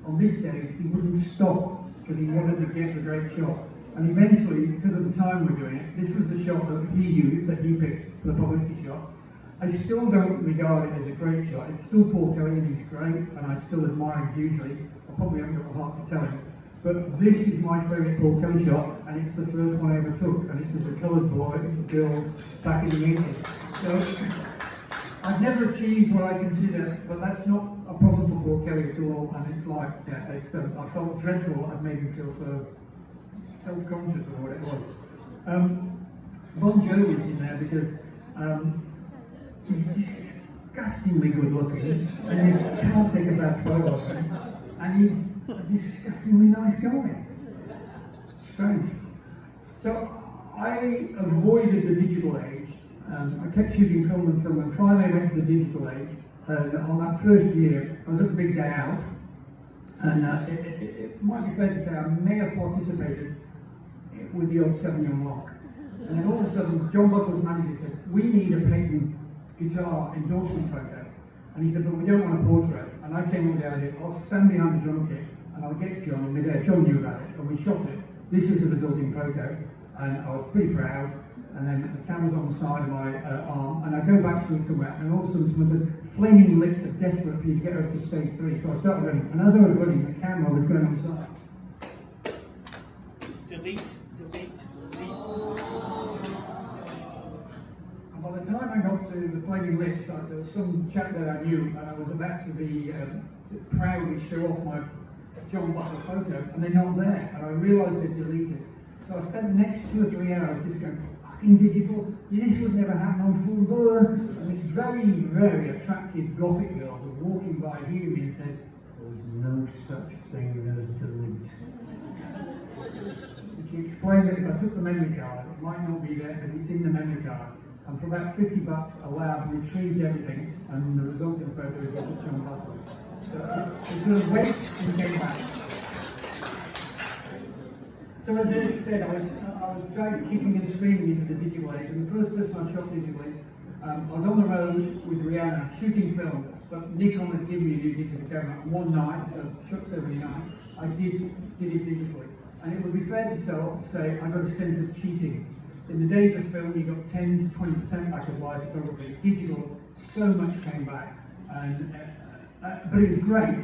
On this day, he wouldn't stop because he wanted to get the great shot. And eventually, because of the time we're doing it, this was the shot that he used, that he picked for the publicity shot. I still don't regard it as a great shot. It's still Paul Kelly, and he's great, and I still admire him hugely. I probably haven't got the heart to tell him. But this is my favourite Paul Kelly shot, and it's the first one I ever took, and it's as a coloured boy and girls back in the 80s. So I've never achieved what I consider, but that's not a problem for Paul Kelly at all. And it's like, yeah, I felt dreadful. I've made him feel self-conscious of what it was. Bon Jovi's in there because he's disgustingly good looking and you can't take a bad photo of him, and he's a disgustingly nice guy. Strange. So I avoided the digital age. I kept shooting film and finally I went to the digital age. And on that first year, I was at the big day out, and it might be fair to say I may have participated with the old 7 young lock. And then all of a sudden, John Buckle's manager said, "We need a Peyton guitar endorsement photo." And he said, "But we don't want a portrait." And I came up with the idea, I'll stand behind the drum kit and I'll get John in midair. John knew about it, and we shot it. This is the resulting photo, and I was pretty proud. And then the camera's on the side of my arm, and I go back to it somewhere, and all of a sudden someone says, "Flaming Lips are desperate for you to get over to stage 3. So I started running, and as I was running, the camera was going on the side. Delete. And by the time I got to the Flaming Lips, there was some chap that I knew, and I was about to be proudly show off my John Butler photo, and they're not there, and I realised they'd deleted. So I spent the next 2 or 3 hours just going, "Fucking digital, this would never happen on full blur." And this very, very attractive gothic girl was walking by, hearing me, and said, "There's no such thing as delete." And she explained that if I took the memory card, it might not be there, but it's in the memory card. And for about $50, a lab retrieved everything, and the resulting photo is just John Butler. So it sort of went and came back. So as I said, I was dragged kicking and screaming into the digital age, and the first person I shot digitally, I was on the road with Rihanna shooting film, but Nikon had given me a new digital camera. And one night, so I shot so many nights, I did it digitally. And it would be fair to say I got a sense of cheating. In the days of film, you got 10 to 20% back of live photography. Digital, so much came back, and but it was great.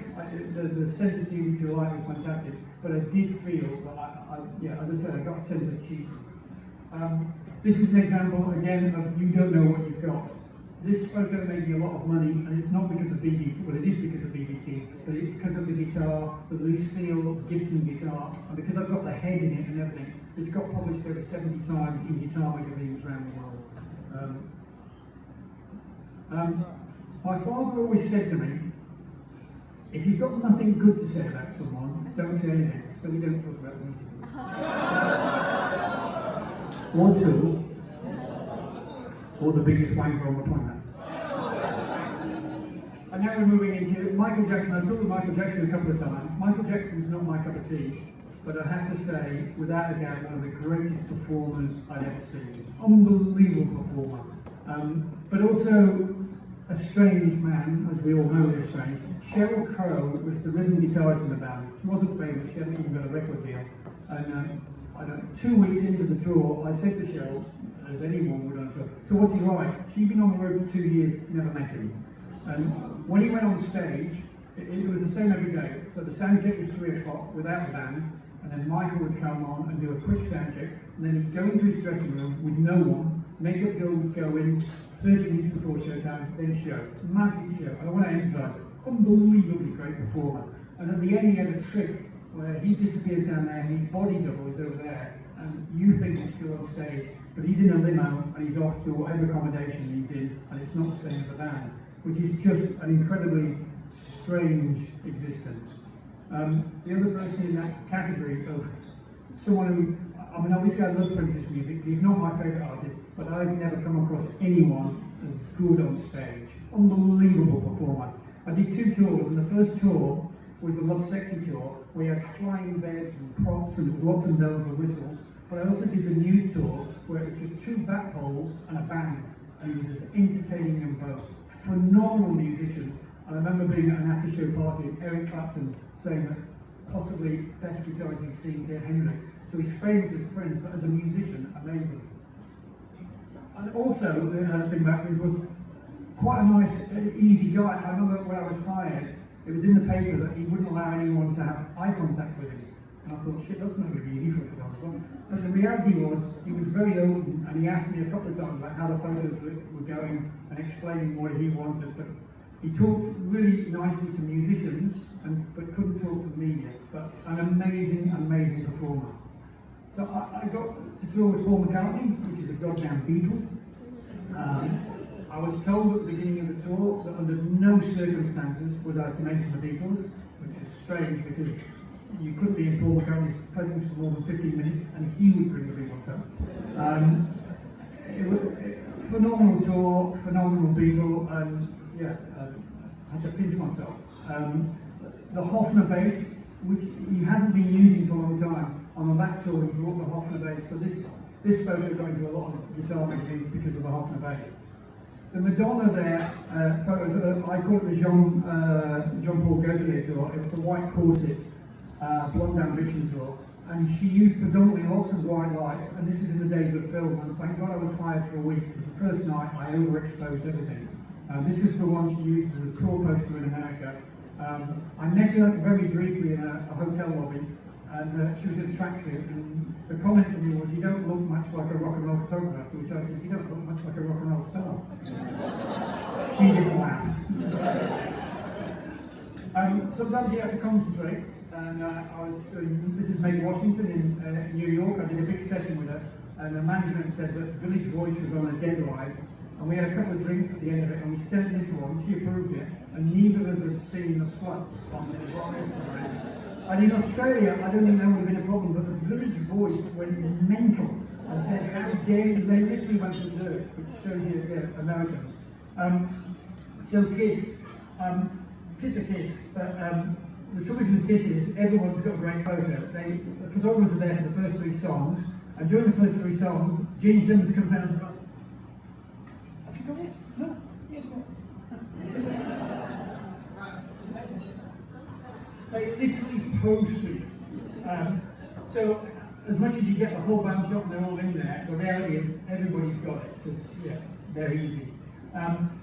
The sensitivity to light was fantastic. But I did feel that as I said, I got a sense of cheating. This is an example again of you don't know what you've got. This photo made me a lot of money, and it's not because of BB. Well, it is because of BB King, but it's because of the guitar, the Lucille Gibson guitar, and because I've got the head in it and everything. It's got published over 70 times in guitar magazines around the world. My father always said to me, "If you've got nothing good to say about someone, don't say anything." So we don't talk about them. Or two, or the biggest wanker on the planet. And now we're moving into Michael Jackson. I talked with Michael Jackson a couple of times. Michael Jackson's not my cup of tea, but I have to say, without a doubt, one of the greatest performers I've ever seen. Unbelievable performer. But also a strange man, as we all know is strange. Sheryl Crow was the rhythm guitarist in the band. She wasn't famous, she hadn't even got a record deal. And 2 weeks into the tour, I said to Cheryl, as anyone would on tour, "So what's he like?" She'd been on the road for 2 years, never met him. And when he went on stage, it was the same every day. So the sound check was 3 o'clock without the band, and then Michael would come on and do a quick sound check, and then he'd go into his dressing room with no one, makeup girl would go in 30 minutes before showtime, then show. Magic show. I want to emphasise, unbelievably great performer. And at the end he had a trick where he disappears down there and his body double is over there, and you think he's still on stage, but he's in a limo and he's off to whatever accommodation he's in, and it's not the same as the band, which is just an incredibly strange existence. The other person in that category of someone who, I mean, obviously I love Prince's music, he's not my favourite artist, but I've never come across anyone as good on stage. Unbelievable performer. I did 2 tours, and the first tour was the Love Sexy tour, where you had flying beds and props and lots of bells and whistles. But I also did the new tour, where it was just 2 back poles and a band, and he was just entertaining them both. Phenomenal musician. I remember being at an after-show party, Eric Clapton saying that possibly best guitarist he'd seen to Hendrix. So he's famous as Prince, but as a musician, amazing. And also, the other thing about Prince was quite a nice, easy guy. I remember when I was hired, it was in the paper that he wouldn't allow anyone to have eye contact with him. And I thought, shit, that's not going to be easy for a photographer. But the reality was, he was very open, and he asked me a couple of times about how the photos were going and explaining what he wanted. But he talked really nicely to musicians, but couldn't talk to the media. But an amazing, amazing performer. So I got to tour with Paul McCartney, which is a goddamn Beatle. I was told at the beginning of the tour that under no circumstances was I to mention the Beatles, which is strange because you couldn't be in Paul McCartney's presence for more than 15 minutes and he would bring the Beatles up. It was a phenomenal tour, phenomenal Beatle, and yeah, I had to pinch myself. The Hofner bass, which he hadn't been using for a long time, on the back tour he brought the Hofner bass. So this photo got into a lot of guitar magazines because of the Hofner bass. The Madonna there, photos, I call it the Jean-Paul Gaultier tour. It was the white corset, blonde ambition tour, and she used predominantly lots of white lights. And this is in the days of film, and thank God I was hired for a week because the first night I overexposed everything. This is the one she used as a tour poster in America. I met her very briefly in a hotel lobby, and she was in a tracksuit, and the comment to me was, "You don't look much like a rock and roll photographer," to which I said, "You don't look much like a rock and roll star." She didn't laugh. Sometimes you have to concentrate, and I was doing, this is Meg Washington in New York. I did a big session with her, and the management said that Village Voice was on a deadline, and we had a couple of drinks at the end of it, and we sent this one, she approved it, and neither of us had seen the sluts on the royal side. And in Australia, I don't think that would have been a problem, but the Village Voice went mental and said, "How dare you?" They literally went berserk, which shows you, yeah, Americans. So Kiss, Kiss a Kiss, but the trouble with Kiss is everyone's got a great photo. The photographers are there for the first 3 songs, and during the first 3 songs, Gene Simmons comes down and says, "Have you got it? No? Yes, no." They literally pose for you. So as much as you get the whole band shot and they're all in there, the reality is everybody's got it, because yeah, they're easy.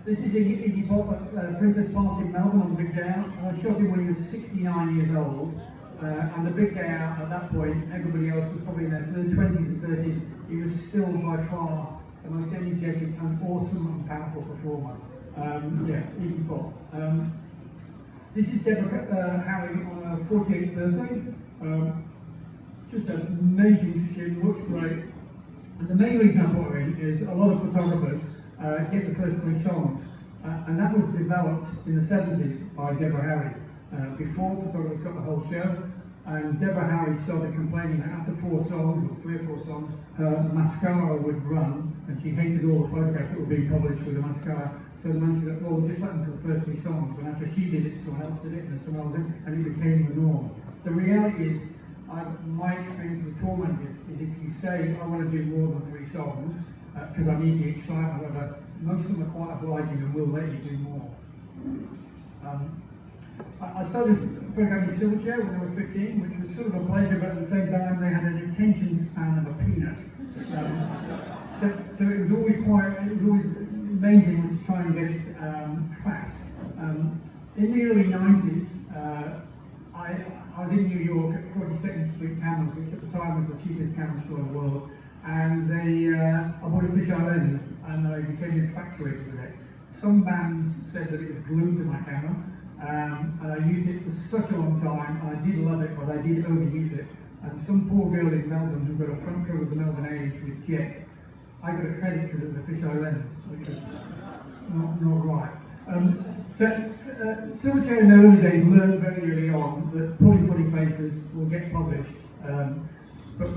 This is Iggy Pop at Princess Park in Melbourne on the big day out. I shot him when he was 69 years old, and the big day out at that point, everybody else was probably in their 20s and 30s. He was still by far the most energetic and awesome and powerful performer. Yeah, Iggy Pop. This is Deborah Harry on her 48th birthday. Just an amazing skin, looked great. And the main reason I put her in is a lot of photographers get the first 3 songs, and that was developed in the 70s by Deborah Harry. Before photographers got the whole show, and Deborah Harry started complaining that after 4 songs, or 3 or 4 songs, her mascara would run, and she hated all the photographs that were being published with the mascara. So the man said, "Well, we'll just let them for the first 3 songs, and after she did it, someone else did it, and then someone else did it, and it became the norm." The reality is, my experience with tour managers is if you say, "I want to do more than 3 songs, because I need the excitement," whatever, most of them are quite obliging and will let you do more. I started photographing Silverchair when I was 15, which was sort of a pleasure, but at the same time they had an attention span of a peanut. So it was always the main thing was to try and get it fast. In the early 90s, I was in New York at 42nd Street Cameras, which at the time was the cheapest camera store in the world, and I bought a fisheye lens and I became infatuated with it. Some bands said that it was glued to my camera, and I used it for such a long time, and I did love it, but I did overuse it. And some poor girl in Melbourne who got a front cover of the Melbourne Age with Jet, I got a credit because of the fisheye lens, which is not right. Silverchair in the early days learned very early on that Pulling Funny Faces will get published, but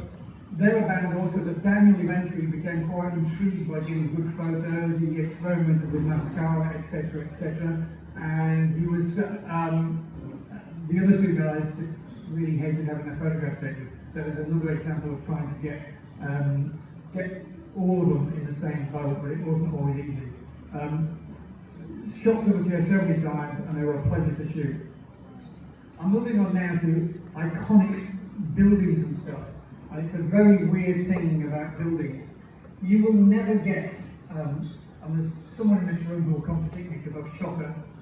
they're a band also that Daniel eventually became quite intrigued by doing good photos. He experimented with mascara, etc., etc., and he was the other 2 guys just really hated having their photograph taken. So there's another example of trying to get all of them in the same boat, but it wasn't always easy. Shot Silverchair so many times, and they were a pleasure to shoot. I'm moving on now to iconic buildings and stuff. And it's a very weird thing about buildings. You will never get, and there's someone in this room who will contradict me because I've shot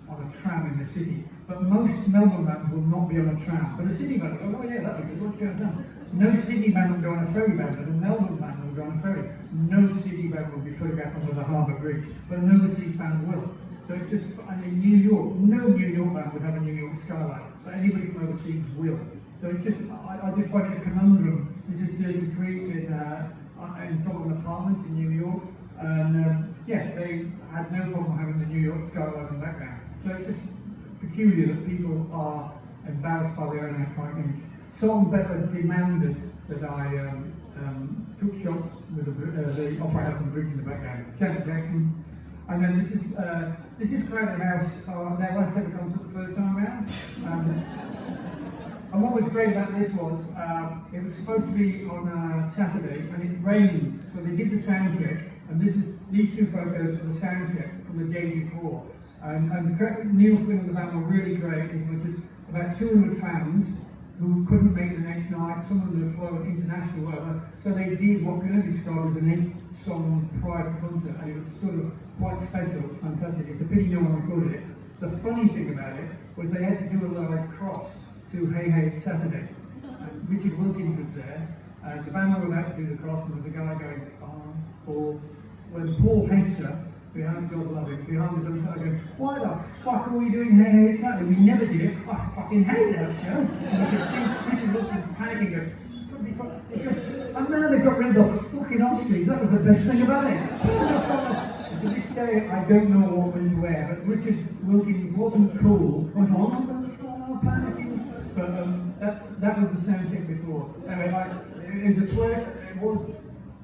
on a tram in the city, but most Melbourne bands will not be on a tram. But a city band will go, "Oh yeah, that'd be good, what's going on?" No city band will go on a ferry band, but a Melbourne band will go on a ferry. No city band will be photographed under the harbour bridge, but an overseas band will. So it's just, and in New York, no New York band would have a New York skyline, but anybody from overseas will. So it's just, I just find it a conundrum This is 33 in top of an apartment in New York. And yeah, they had no problem having the New York skyline in the background. So it's just peculiar that people are embarrassed by their own iconic image. Salt and Pepper demanded that I took shots with the Opera House and Bridge in the background. Janet Jackson. And then this is Crowded House, their last ever concert the first time around. And what was great about this was, it was supposed to be on a Saturday and it rained. So they did the sound check, and these two photos are the sound check from the day before. And Neil Flynn and the band were really great, as much as about 200 fans who couldn't make the next night, some of them had flown international, whatever, so they did what can only be described as an 8-song private concert, and it was sort of quite special. It was fantastic. It's a pity no one recorded it. The funny thing about it was they had to do a live cross to Hey Hey It's Saturday, and Richard Wilkins was there, and the band were about to do the cross, and there was a guy going, or when Paul Hester, behind God love him, behind the drum started going, why the fuck are we doing Hey Hey It's Saturday? We never did it. I fucking hate that show. And you could see Richard Wilkins panicking, going, and now they've got rid of the fucking ostriches. That was the best thing about it. And to this day, I don't know what went to where, but Richard Wilkins wasn't cool. I was like, oh, panicking. But that was the sound check before. Anyway, it was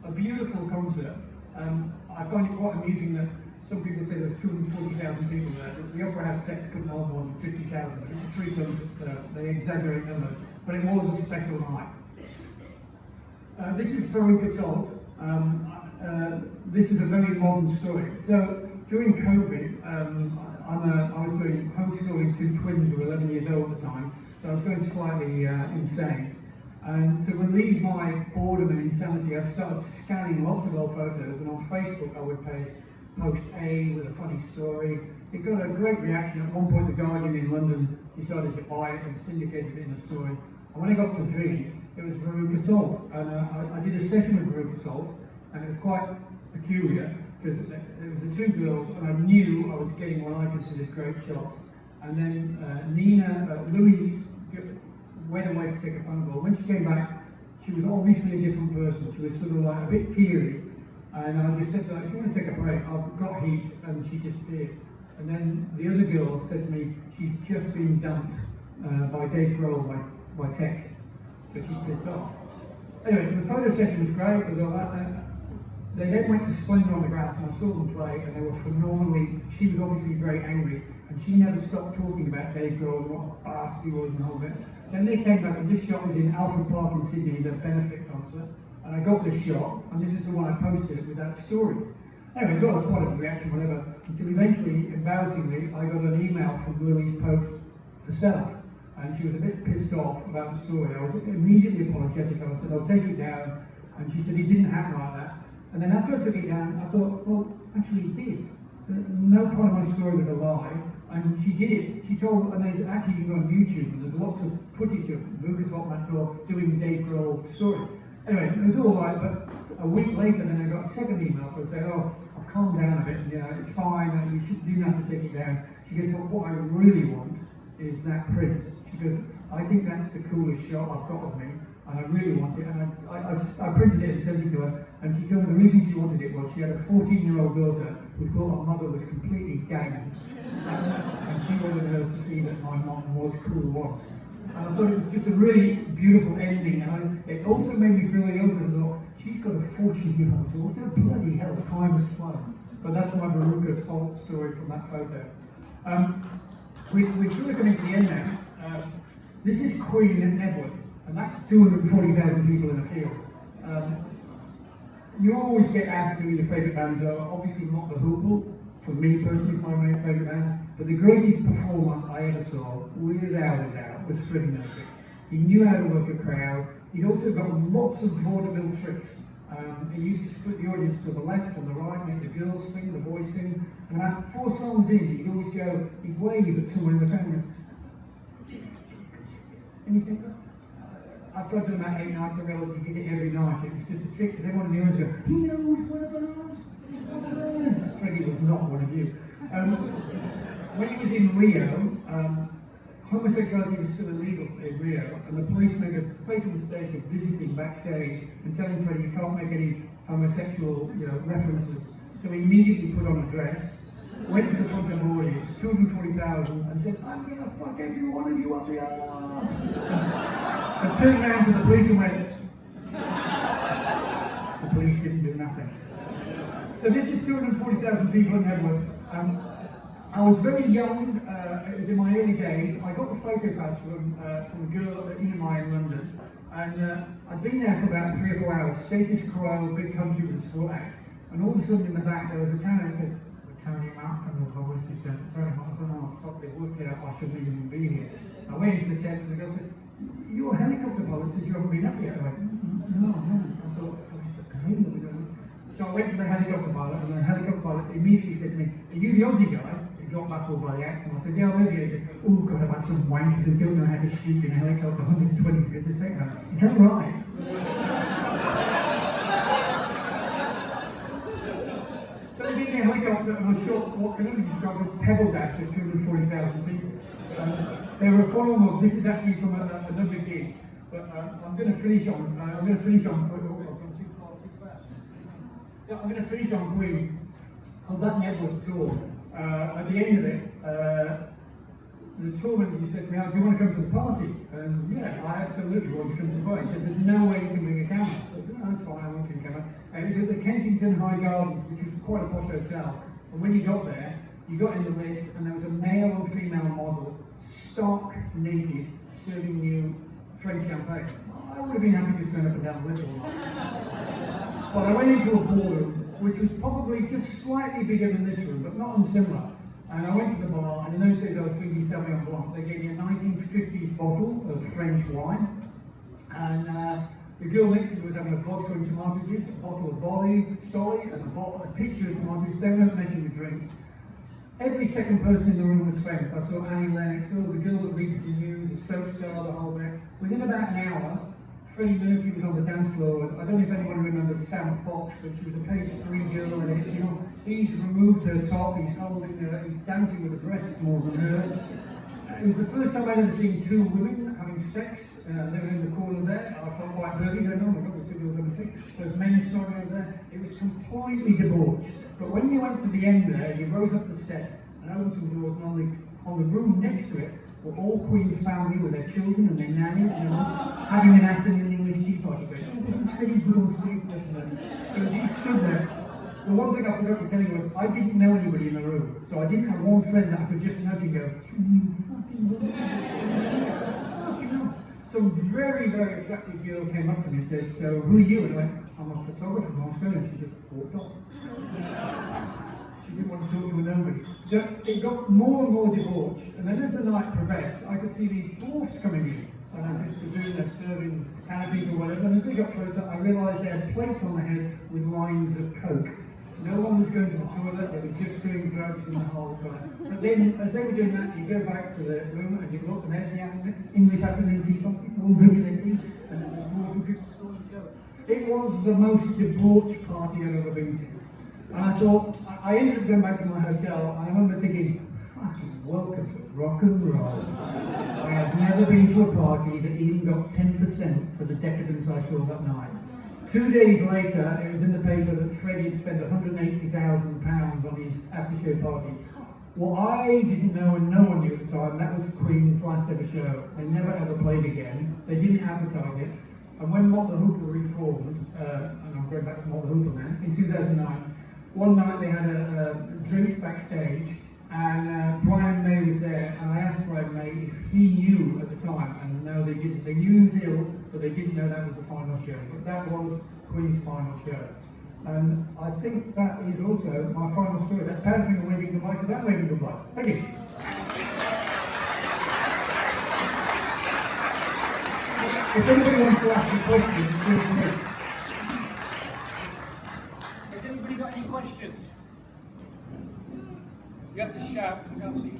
a beautiful concert. I find it quite amusing that some people say there's 240,000 people there. The Opera House steps couldn't hold more than 50,000, but it's a free concert, so they exaggerate numbers. But it was a special night. This is Veruca Salt. This is a very modern story. So during COVID, I was doing homeschooling 2 twins who were 11 years old at the time, so I was going slightly insane. And to relieve my boredom and insanity, I started scanning lots of old photos, and on Facebook I would post A with a funny story. It got a great reaction. At one point, The Guardian in London decided to buy it and syndicated it in a story. And when I got to V, it was Veruca Salt. And I did a session with Veruca Salt, and it was quite peculiar, because it was the two girls, and I knew I was getting what I considered great shots. And then Louise, went away to take a phone call. When she came back, she was obviously a different person. She was sort of like a bit teary. And I just said to her, if you want to take a break, I've got heat, and she disappeared. And then the other girl said to me, she's just been dumped by Dave Grohl by text. So she's pissed off. Anyway, the photo session was great. It was all that. They then went to Splendor on the Grass, and I saw them play, and they were phenomenally, she was obviously very angry, and she never stopped talking about Dave Grohl and what a bastard he was and all that. Then they came back, and this shot was in Alfred Park in Sydney, the benefit concert, and I got this shot, and this is the one I posted with that story. Anyway, got quite a reaction, whatever, until eventually, embarrassingly, I got an email from Louise Post herself, and she was a bit pissed off about the story. I was immediately apologetic. I said, I'll take it down, and she said, it didn't happen like that. And then after I took it down, I thought, well, actually it did. No part of my story was a lie, and she did it. She told, and there's actually, you can go on YouTube, and there's lots of footage of Lucas Hotman doing Dave Grohl stories. Anyway, it was all right, but a week later, then I got a second email for her saying, oh, I've calmed down a bit, and it's fine, and you didn't have to take it down. She goes, but what I really want is that print. She goes, I think that's the coolest shot I've got of me, and I really want it. And I printed it and sent it to her, and she told me the reason she wanted it was she had a 14-year-old daughter who thought her mother was completely danged, and she wanted her to see that my mom was cool once. And I thought it was just a really beautiful ending, and it also made me feel ill because I thought, she's got a 14-year-old daughter, bloody hell, time has flown. But that's my Veruca Salt story from that photo. We're sort of coming to the end now. This is Queen at Nebworth, and that's 240,000 people in a field. You always get asked who your favourite bands are. Obviously not the Hoople. For me personally, it's my main favourite band. But the greatest performer I ever saw, without a doubt, was Freddie Mercury. He knew how to work a crowd. He'd also got lots of vaudeville tricks. He used to split the audience to the left and the right, make the girls sing, the boys sing. And about 4 songs in, he'd always go, he'd wave at someone in the crowd. And you think, after I'd done about 8 nights, I realised he did it every night. It was just a trick, because everyone in the audience go, he knows one of ours. He's one of ours. Freddie was not one of you. When he was in Rio, homosexuality was still illegal in Rio, and the police made a fatal mistake of visiting backstage and telling Freddie you can't make any homosexual, references. So he immediately put on a dress, went to the front of the audience, 240,000, and said, "I'm gonna fuck every one of you up the arse." And turned around to the police and went. The police didn't do nothing. So this is 240,000 people in Hebworth. I was very young, it was in my early days. I got the photo pass from a girl at EMI in London, and I'd been there for about 3 or 4 hours, status quo, big country with a sport act, and all of a sudden in the back there was a tanner that said, "Tony Mott," and the voice said, "Tony Mott," I don't know, fuck, they've worked it out, I shouldn't even be here. I went into the tent and the girl said, "You're a helicopter pilot since you haven't been up yet." I went, "No, I haven't." I thought, "What's the pain?" So I went to the helicopter pilot, and the helicopter pilot immediately said to me, "Are you the Aussie guy?" He got baffled by the accent. I said, "Yeah, I'm Aussie." He goes, "Oh God, I've had some wankers who don't know how to shoot in a helicopter 120 feet a second." Is that right? So they gave me a helicopter and I shot what can only be described as pebble dash of 240,000 people. They were a form of, this is actually from another gig, but I'm going to finish on, So I'm going to finish on Queen. On that Nebworth tour, at the end of it, the tour manager said to me, "Oh, do you want to come to the party?" And yeah, I absolutely want to come to the party. He said, "There's no way you can bring a camera." So I said, "No, that's fine, I won't bring a camera." And it was at the Kensington High Gardens, which was quite a posh hotel. And when you got there, you got in the lift, and there was a male and female model, stark naked, serving you French champagne. I would have been happy just going up and down the lift all night. But I went into a ballroom, which was probably just slightly bigger than this room, but not unsimilar. And I went to the bar, and in those days I was drinking Sauvignon Blanc. They gave me a 1950s bottle of French wine, and the girl next to me was having a vodka and tomato juice, a bottle of Stolly, and a picture of tomato juice. They weren't messing with drinks. Every second person in the room was famous. I saw Annie Lennox, the girl that reads the news, a soap star, the whole bit. Within about an hour, Freddie Mercury was on the dance floor. I don't know if anyone remembers Sam Fox, but she was a page 3 girl, and he's removed her top, he's holding her, he's dancing with the breasts more than her. It was the first time I'd ever seen 2 women having sex. They were in the corner there. I felt quite dirty. I don't know, my God, there's 2 girls having sex. There's men snoring over there. It was completely debauched. But when you went to the end there, you rose up the steps and opened some doors, and on the room next to it were all Queen's family with their children and their nannies and having an afternoon English tea party. It wasn't Freddie good on sleep. So as he stood there, the one thing I forgot to tell you was I didn't know anybody in the room. So I didn't have one friend that I could just nudge and go, "Can you fucking believe it?" Fucking hell. Some very, very attractive girl came up to me and said, "So who are you?" And I went, "I'm a photographer from Australia." And she just walked off. She didn't want to talk to nobody. So it got more and more debauched, and then as the night progressed, I could see these dwarfs coming in, and I just presumed they're serving canopies or whatever, and as they got closer, I realised they had plates on their head with lines of coke. No one was going to the toilet, they were just doing drugs in the whole time. But then, as they were doing that, you go back to the room and you look, and there's the English afternoon tea party, all drinking their tea, and then there's dwarfs and people snorting coke. It was the most debauched party I've ever been to. And I thought, I ended up going back to my hotel, and I remember thinking, fucking welcome to rock and roll. I have never been to a party that even got 10% for the decadence I saw that night. 2 days later, it was in the paper that Freddie had spent £180,000 on his after-show party. What I didn't know, and no one knew at the time, that was Queen's last ever show. They never ever played again. They didn't advertise it. And when Mott the Hoople reformed, and I'm going back to Mott the Hoople now, in 2009, one night they had drinks backstage, and Brian May was there, and I asked Brian May if he knew at the time, and no, they didn't. They knew he was ill, but they didn't know that was the final show. But that was Queen's final show. And I think that is also my final story. That's Powderfinger waving goodbye, because I'm waving goodbye. Thank you. If anybody wants to ask me questions, feel free. Has anybody got any questions? You have to shout, I can't see.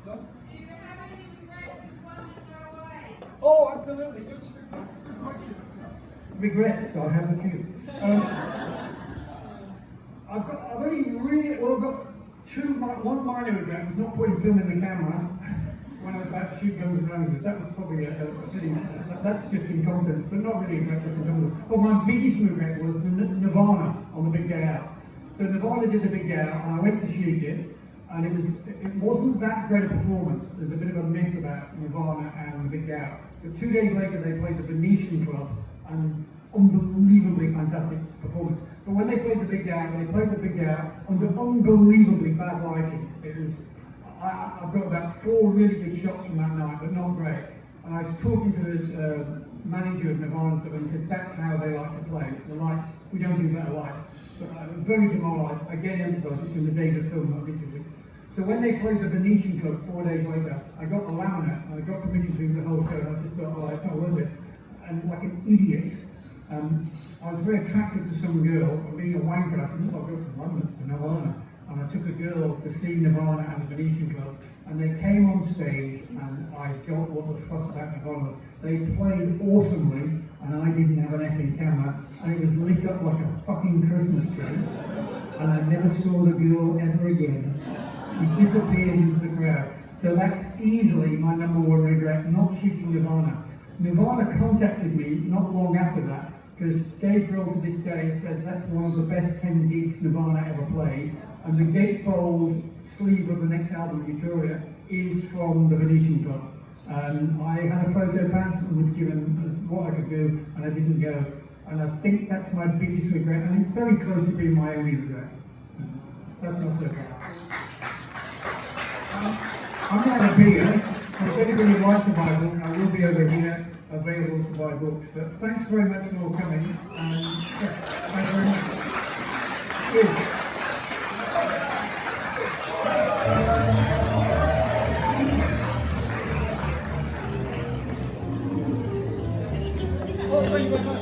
No? Oh, absolutely. Good question. Regrets, I have a few. I've got one minor regret was not putting film in the camera when I was about to shoot Guns N' Roses. That was probably a pretty, that's just incompetence, but not really about just incompetence. But my biggest regret was the Nirvana on the big day out. So Nirvana did the big day out, and I went to shoot it, and it wasn't that great a performance. There's a bit of a myth about Nirvana and the big day out. But 2 days later, they played the Venetian Club, and unbelievably fantastic performance. But when they played the big day out, they played the big day out under unbelievably bad lighting. It was, I've got about 4 really good shots from that night, but not great. And I was talking to the manager of Nirvana and stuff, and he said that's how they like to play. The lights, we don't do better lights. So very demoralised. Again, emphasised it's in the days of film, not digitally. So when they played the Venetian Club 4 days later, I got the laminate and I got permission to do the whole show, and I just thought, oh, it's not worth it. And like an idiot, I was very attracted to some girl, and being a wanker, I said, oh, I'll go to London for Nirvana. And I took a girl to see Nirvana and the Venetian Club, and they came on stage, and I got what the fuss about Nirvana was. They played awesomely, and I didn't have an effing camera, and it was lit up like a fucking Christmas tree, and I never saw the girl ever again. She disappeared into the crowd. So that's easily my number one regret, not shooting Nirvana. Nirvana contacted me not long after that, because Dave Grohl to this day says that's one of the best 10 gigs Nirvana ever played, and the gatefold sleeve of the next album, Utopia, is from the Venetian Club. I had a photo pass and was given what I could do, and I didn't go. And I think that's my biggest regret, and it's very close to being my only regret. That's not so bad. I'm going to be here. If anybody would like to buy a book, I will be over here available to buy books. But thanks very much for coming. And yeah, thanks very much. Cheers. Oh, thank you very much.